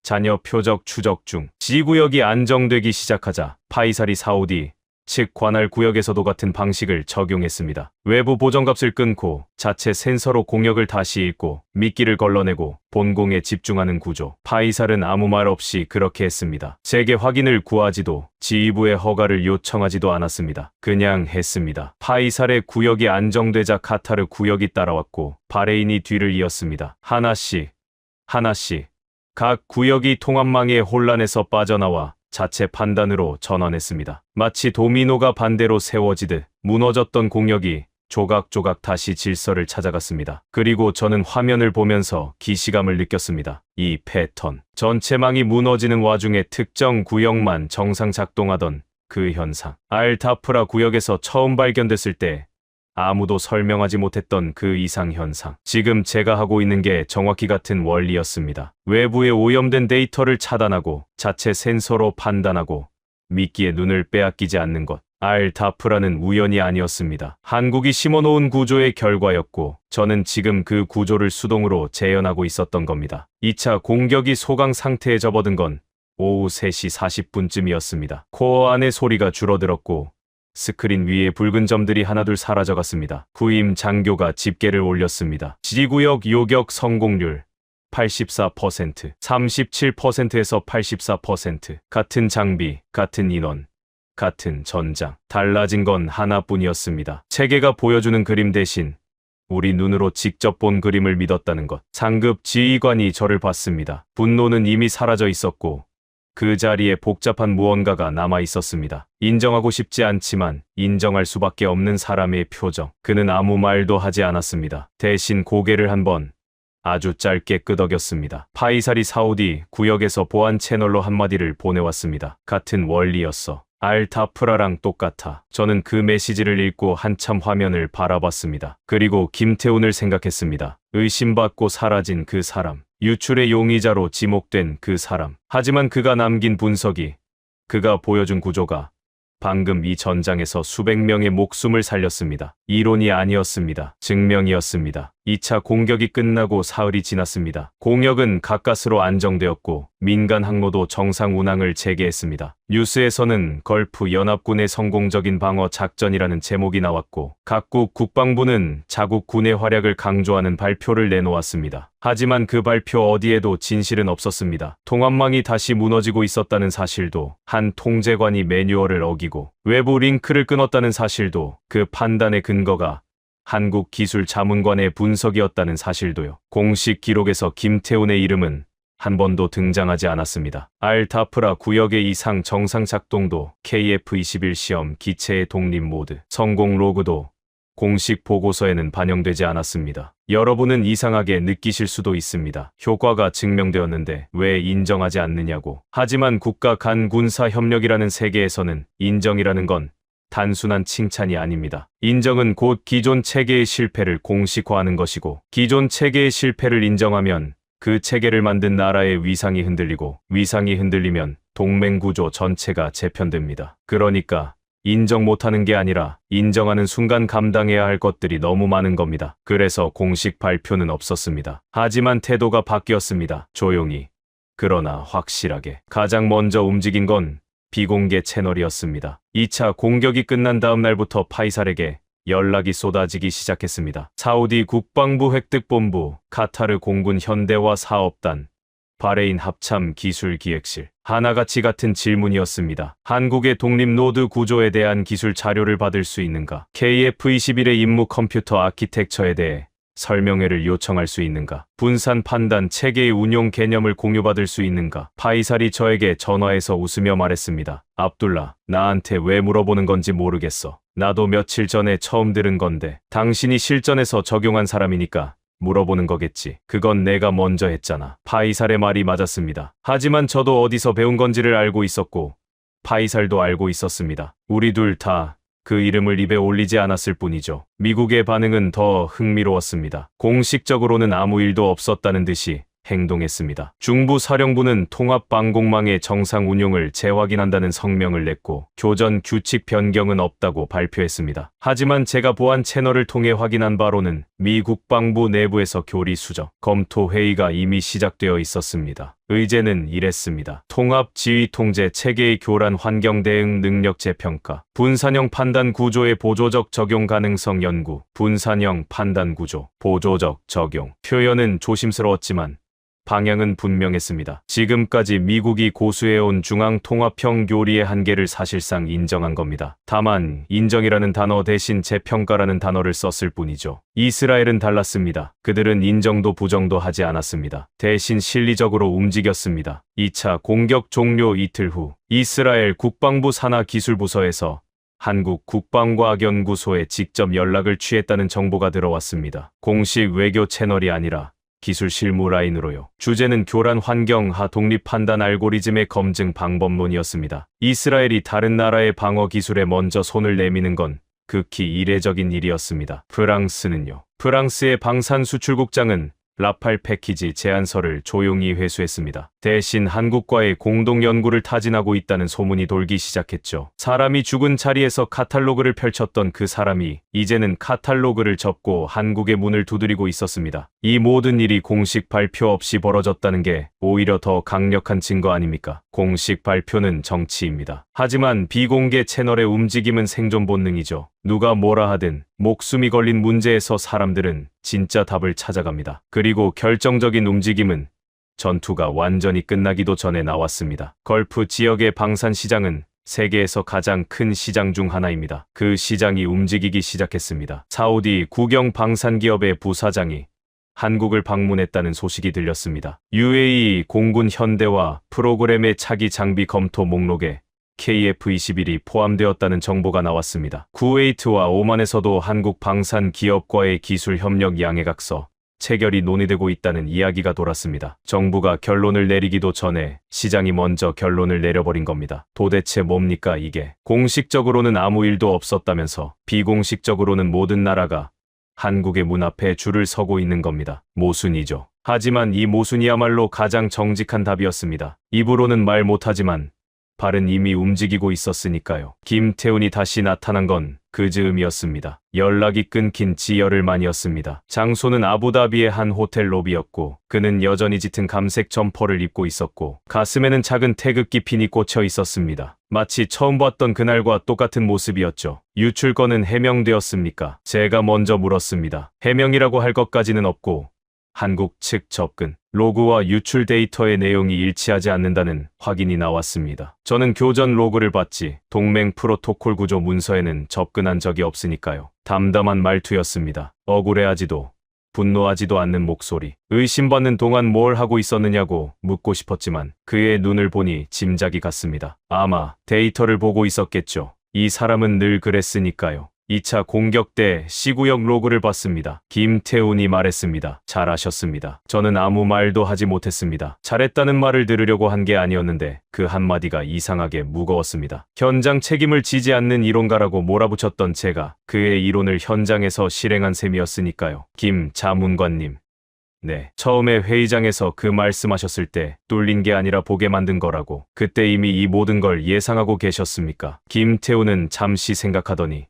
잔여 표적 추적 중. 지구역이 안정되기 시작하자 파이사리 사우디 즉 관할 구역에서도 같은 방식을 적용했습니다. 외부 보정값을 끊고 자체 센서로 공역을 다시 읽고 미끼를 걸러내고 본공에 집중하는 구조. 파이살은 아무 말 없이 그렇게 했습니다. 제게 확인을 구하지도 지휘부의 허가를 요청하지도 않았습니다. 그냥 했습니다. 파이살의 구역이 안정되자 카타르 구역이 따라왔고 바레인이 뒤를 이었습니다. 하나씩 각 구역이 통합망의 혼란에서 빠져나와 자체 판단으로 전환했습니다. 마치 도미노가 반대로 세워지듯 무너졌던 공역이 조각조각 다시 질서를 찾아갔습니다. 그리고 저는 화면을 보면서 기시감을 느꼈습니다. 이 패턴, 전체망이 무너지는 와중에 특정 구역만 정상 작동하던 그 현상. 알타프라 구역에서 처음 발견됐을 때 아무도 설명하지 못했던 그 이상 현상. 지금 제가 하고 있는 게 정확히 같은 원리였습니다. 외부에 오염된 데이터를 차단하고 자체 센서로 판단하고 미끼에 눈을 빼앗기지 않는 것. 알타프라는 우연이 아니었습니다. 한국이 심어놓은 구조의 결과였고 저는 지금 그 구조를 수동으로 재현하고 있었던 겁니다. 2차 공격이 소강 상태에 접어든 건 오후 3시 40분쯤이었습니다. 코어 안의 소리가 줄어들었고 스크린 위에 붉은 점들이 하나둘 사라져갔습니다. 후임 장교가 집계를 올렸습니다. 지구역 요격 성공률 84%, 37%에서 84%. 같은 장비, 같은 인원, 같은 전장. 달라진 건 하나뿐이었습니다. 체계가 보여주는 그림 대신 우리 눈으로 직접 본 그림을 믿었다는 것. 상급 지휘관이 저를 봤습니다. 분노는 이미 사라져 있었고 그 자리에 복잡한 무언가가 남아 있었습니다. 인정하고 싶지 않지만 인정할 수밖에 없는 사람의 표정. 그는 아무 말도 하지 않았습니다. 대신 고개를 한번 아주 짧게 끄덕였습니다. 파이사리 사우디 구역에서 보안 채널로 한마디를 보내왔습니다. 같은 원리였어. 알타프라랑 똑같아. 저는 그 메시지를 읽고 한참 화면을 바라봤습니다. 그리고 김태훈을 생각했습니다. 의심받고 사라진 그 사람. 유출의 용의자로 지목된 그 사람. 하지만 그가 남긴 분석이, 그가 보여준 구조가 방금 이 전장에서 수백 명의 목숨을 살렸습니다. 이론이 아니었습니다. 증명이었습니다. 2차 공격이 끝나고 사흘이 지났습니다. 공역은 가까스로 안정되었고 민간 항로도 정상 운항을 재개했습니다. 뉴스에서는 걸프 연합군의 성공적인 방어 작전이라는 제목이 나왔고 각국 국방부는 자국 군의 활약을 강조하는 발표를 내놓았습니다. 하지만 그 발표 어디에도 진실은 없었습니다. 통합망이 다시 무너지고 있었다는 사실도, 한 통제관이 매뉴얼을 어기고 외부 링크를 끊었다는 사실도, 그 판단의 근거가 한국기술자문관의 분석이었다는 사실도요. 공식 기록에서 김태훈의 이름은 한 번도 등장하지 않았습니다. 알타프라 구역의 이상 정상 작동도, KF-21 시험 기체의 독립 모드, 성공 로그도 공식 보고서에는 반영되지 않았습니다. 여러분은 이상하게 느끼실 수도 있습니다. 효과가 증명되었는데 왜 인정하지 않느냐고. 하지만 국가 간 군사 협력이라는 세계에서는 인정이라는 건 단순한 칭찬이 아닙니다. 인정은 곧 기존 체계의 실패를 공식화하는 것이고, 기존 체계의 실패를 인정하면 그 체계를 만든 나라의 위상이 흔들리고, 위상이 흔들리면 동맹구조 전체가 재편됩니다. 그러니까 인정 못하는 게 아니라 인정하는 순간 감당해야 할 것들이 너무 많은 겁니다. 그래서 공식 발표는 없었습니다. 하지만 태도가 바뀌었습니다. 조용히, 그러나 확실하게. 가장 먼저 움직인 건 비공개 채널이었습니다. 2차 공격이 끝난 다음 날부터 파이살에게 연락이 쏟아지기 시작했습니다. 사우디 국방부 획득본부, 카타르 공군 현대화 사업단, 바레인 합참 기술기획실. 하나같이 같은 질문이었습니다. 한국의 독립 노드 구조에 대한 기술 자료를 받을 수 있는가? KF-21의 임무 컴퓨터 아키텍처에 대해 설명회를 요청할 수 있는가? 분산 판단 체계의 운용 개념을 공유받을 수 있는가? 파이살이 저에게 전화해서 웃으며 말했습니다. 압둘라, 나한테 왜 물어보는 건지 모르겠어. 나도 며칠 전에 처음 들은 건데 당신이 실전에서 적용한 사람이니까 물어보는 거겠지. 그건 내가 먼저 했잖아. 파이살의 말이 맞았습니다. 하지만 저도 어디서 배운 건지를 알고 있었고 파이살도 알고 있었습니다. 우리 둘 다 그 이름을 입에 올리지 않았을 뿐이죠. 미국의 반응은 더 흥미로웠습니다. 공식적으로는 아무 일도 없었다는 듯이 행동했습니다. 중부 사령부는 통합 방공망의 정상 운용을 재확인한다는 성명을 냈고 교전 규칙 변경은 없다고 발표했습니다. 하지만 제가 보안 채널을 통해 확인한 바로는 미 국방부 내부에서 교리 수정, 검토 회의가 이미 시작되어 있었습니다. 의제는 이랬습니다. 통합 지휘 통제 체계의 교란 환경 대응 능력 재평가, 분산형 판단 구조의 보조적 적용 가능성 연구, 분산형 판단 구조, 보조적 적용. 표현은 조심스러웠지만 방향은 분명했습니다. 지금까지 미국이 고수해온 중앙통합형 교리의 한계를 사실상 인정한 겁니다. 다만 인정이라는 단어 대신 재평가라는 단어를 썼을 뿐이죠. 이스라엘은 달랐습니다. 그들은 인정도 부정도 하지 않았습니다. 대신 실리적으로 움직였습니다. 2차 공격 종료 이틀 후 이스라엘 국방부 산하기술부서에서 한국 국방과학연구소에 직접 연락을 취했다는 정보가 들어왔습니다. 공식 외교 채널이 아니라 기술 실무 라인으로요. 주제는 교란 환경하 독립 판단 알고리즘의 검증 방법론이었습니다. 이스라엘이 다른 나라의 방어 기술에 먼저 손을 내미는 건 극히 이례적인 일이었습니다. 프랑스는요. 프랑스의 방산 수출국장은 라팔 패키지 제안서를 조용히 회수했습니다. 대신 한국과의 공동 연구를 타진하고 있다는 소문이 돌기 시작했죠. 사람이 죽은 자리에서 카탈로그를 펼쳤던 그 사람이 이제는 카탈로그를 접고 한국의 문을 두드리고 있었습니다. 이 모든 일이 공식 발표 없이 벌어졌다는 게 오히려 더 강력한 증거 아닙니까? 공식 발표는 정치입니다. 하지만 비공개 채널의 움직임은 생존 본능이죠. 누가 뭐라 하든 목숨이 걸린 문제에서 사람들은 진짜 답을 찾아갑니다. 그리고 결정적인 움직임은 전투가 완전히 끝나기도 전에 나왔습니다. 걸프 지역의 방산 시장은 세계에서 가장 큰 시장 중 하나입니다. 그 시장이 움직이기 시작했습니다. 사우디 국영 방산 기업의 부사장이 한국을 방문했다는 소식이 들렸습니다. UAE 공군 현대화 프로그램의 차기 장비 검토 목록에 KF-21이 포함되었다는 정보가 나왔습니다. 쿠웨이트와 오만에서도 한국 방산 기업과의 기술 협력 양해각서 체결이 논의되고 있다는 이야기가 돌았습니다. 정부가 결론을 내리기도 전에 시장이 먼저 결론을 내려버린 겁니다. 도대체 뭡니까 이게? 공식적으로는 아무 일도 없었다면서 비공식적으로는 모든 나라가 한국의 문 앞에 줄을 서고 있는 겁니다. 모순이죠. 하지만 이 모순이야말로 가장 정직한 답이었습니다. 입으로는 말 못하지만 발은 이미 움직이고 있었으니까요. 김태훈이 다시 나타난 건 그 즈음이었습니다. 연락이 끊긴 지 열흘 만이었습니다. 장소는 아부다비의 한 호텔 로비였고 그는 여전히 짙은 감색 점퍼를 입고 있었고 가슴에는 작은 태극기 핀이 꽂혀 있었습니다. 마치 처음 봤던 그날과 똑같은 모습이었죠. 유출건은 해명되었습니까? 제가 먼저 물었습니다. 해명이라고 할 것까지는 없고 한국 측 접근, 로그와 유출 데이터의 내용이 일치하지 않는다는 확인이 나왔습니다. 저는 교전 로그를 봤지 동맹 프로토콜 구조 문서에는 접근한 적이 없으니까요. 담담한 말투였습니다. 억울해하지도 분노하지도 않는 목소리. 의심받는 동안 뭘 하고 있었느냐고 묻고 싶었지만 그의 눈을 보니 짐작이 갔습니다. 아마 데이터를 보고 있었겠죠. 이 사람은 늘 그랬으니까요. 2차 공격 때 C구역 로그를 봤습니다. 김태훈이 말했습니다. 잘하셨습니다. 저는 아무 말도 하지 못했습니다. 잘했다는 말을 들으려고 한 게 아니었는데 그 한마디가 이상하게 무거웠습니다. 현장 책임을 지지 않는 이론가라고 몰아붙였던 제가 그의 이론을 현장에서 실행한 셈이었으니까요. 김 자문관님. 네, 처음에 회의장에서 그 말씀하셨을 때 뚫린 게 아니라 보게 만든 거라고. 그때 이미 이 모든 걸 예상하고 계셨습니까? 김태훈은 잠시 생각하더니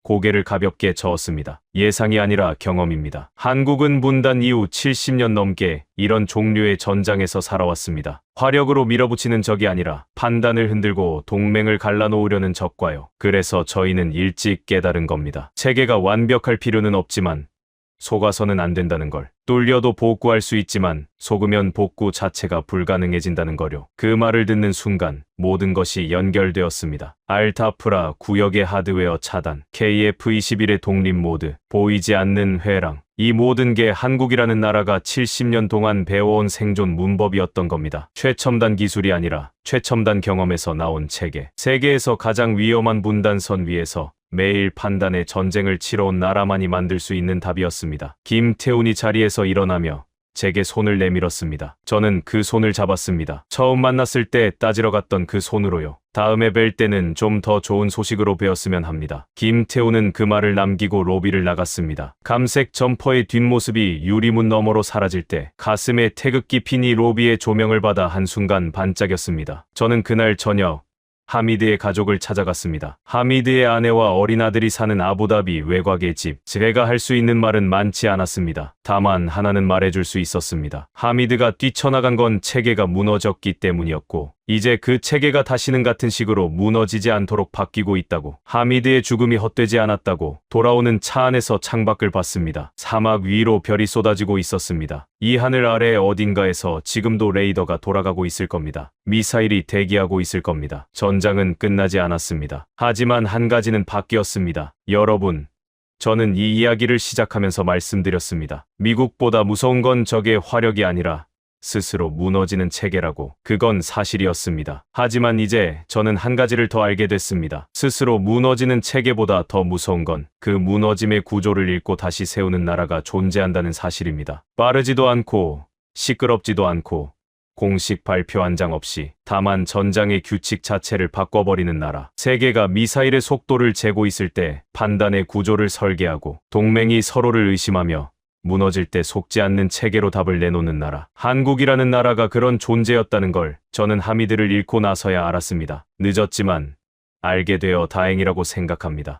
고개를 가볍게 저었습니다. 예상이 아니라 경험입니다. 한국은 분단 이후 70년 넘게 이런 종류의 전장에서 살아왔습니다. 화력으로 밀어붙이는 적이 아니라 판단을 흔들고 동맹을 갈라놓으려는 적과요. 그래서 저희는 일찍 깨달은 겁니다. 체계가 완벽할 필요는 없지만 속아서는 안 된다는 걸. 뚫려도 복구할 수 있지만 속으면 복구 자체가 불가능해진다는 거요. 그 말을 듣는 순간 모든 것이 연결되었습니다. 알타프라 구역의 하드웨어 차단, KF-21의 독립 모드, 보이지 않는 회랑, 이 모든 게 한국이라는 나라가 70년 동안 배워온 생존 문법이었던 겁니다. 최첨단 기술이 아니라 최첨단 경험에서 나온 체계. 세계에서 가장 위험한 분단선 위에서 매일 판단의 전쟁을 치러온 나라만이 만들 수 있는 답이었습니다. 김태훈이 자리에서 일어나며 제게 손을 내밀었습니다. 저는 그 손을 잡았습니다. 처음 만났을 때 따지러 갔던 그 손으로요. 다음에 뵐 때는 좀 더 좋은 소식으로 뵈었으면 합니다. 김태우는 그 말을 남기고 로비를 나갔습니다. 감색 점퍼의 뒷모습이 유리문 너머로 사라질 때 가슴에 태극기 핀이 로비의 조명을 받아 한순간 반짝였습니다. 저는 그날 저녁 하미드의 가족을 찾아갔습니다. 하미드의 아내와 어린 아들이 사는 아부다비 외곽의 집. 제가 할 수 있는 말은 많지 않았습니다. 다만 하나는 말해줄 수 있었습니다. 하미드가 뛰쳐나간 건 체계가 무너졌기 때문이었고 이제 그 체계가 다시는 같은 식으로 무너지지 않도록 바뀌고 있다고. 하미드의 죽음이 헛되지 않았다고. 돌아오는 차 안에서 창밖을 봤습니다. 사막 위로 별이 쏟아지고 있었습니다. 이 하늘 아래 어딘가에서 지금도 레이더가 돌아가고 있을 겁니다. 미사일이 대기하고 있을 겁니다. 전장은 끝나지 않았습니다. 하지만 한 가지는 바뀌었습니다. 여러분, 저는 이 이야기를 시작하면서 말씀드렸습니다. 미국보다 무서운 건 적의 화력이 아니라 스스로 무너지는 체계라고. 그건 사실이었습니다. 하지만 이제 저는 한 가지를 더 알게 됐습니다. 스스로 무너지는 체계보다 더 무서운 건 그 무너짐의 구조를 읽고 다시 세우는 나라가 존재한다는 사실입니다. 빠르지도 않고 시끄럽지도 않고 공식 발표 한 장 없이 다만 전장의 규칙 자체를 바꿔버리는 나라. 세계가 미사일의 속도를 재고 있을 때 판단의 구조를 설계하고 동맹이 서로를 의심하며 무너질 때 속지 않는 체계로 답을 내놓는 나라. 한국이라는 나라가 그런 존재였다는 걸 저는 하미드를 잃고 나서야 알았습니다. 늦었지만 알게 되어 다행이라고 생각합니다.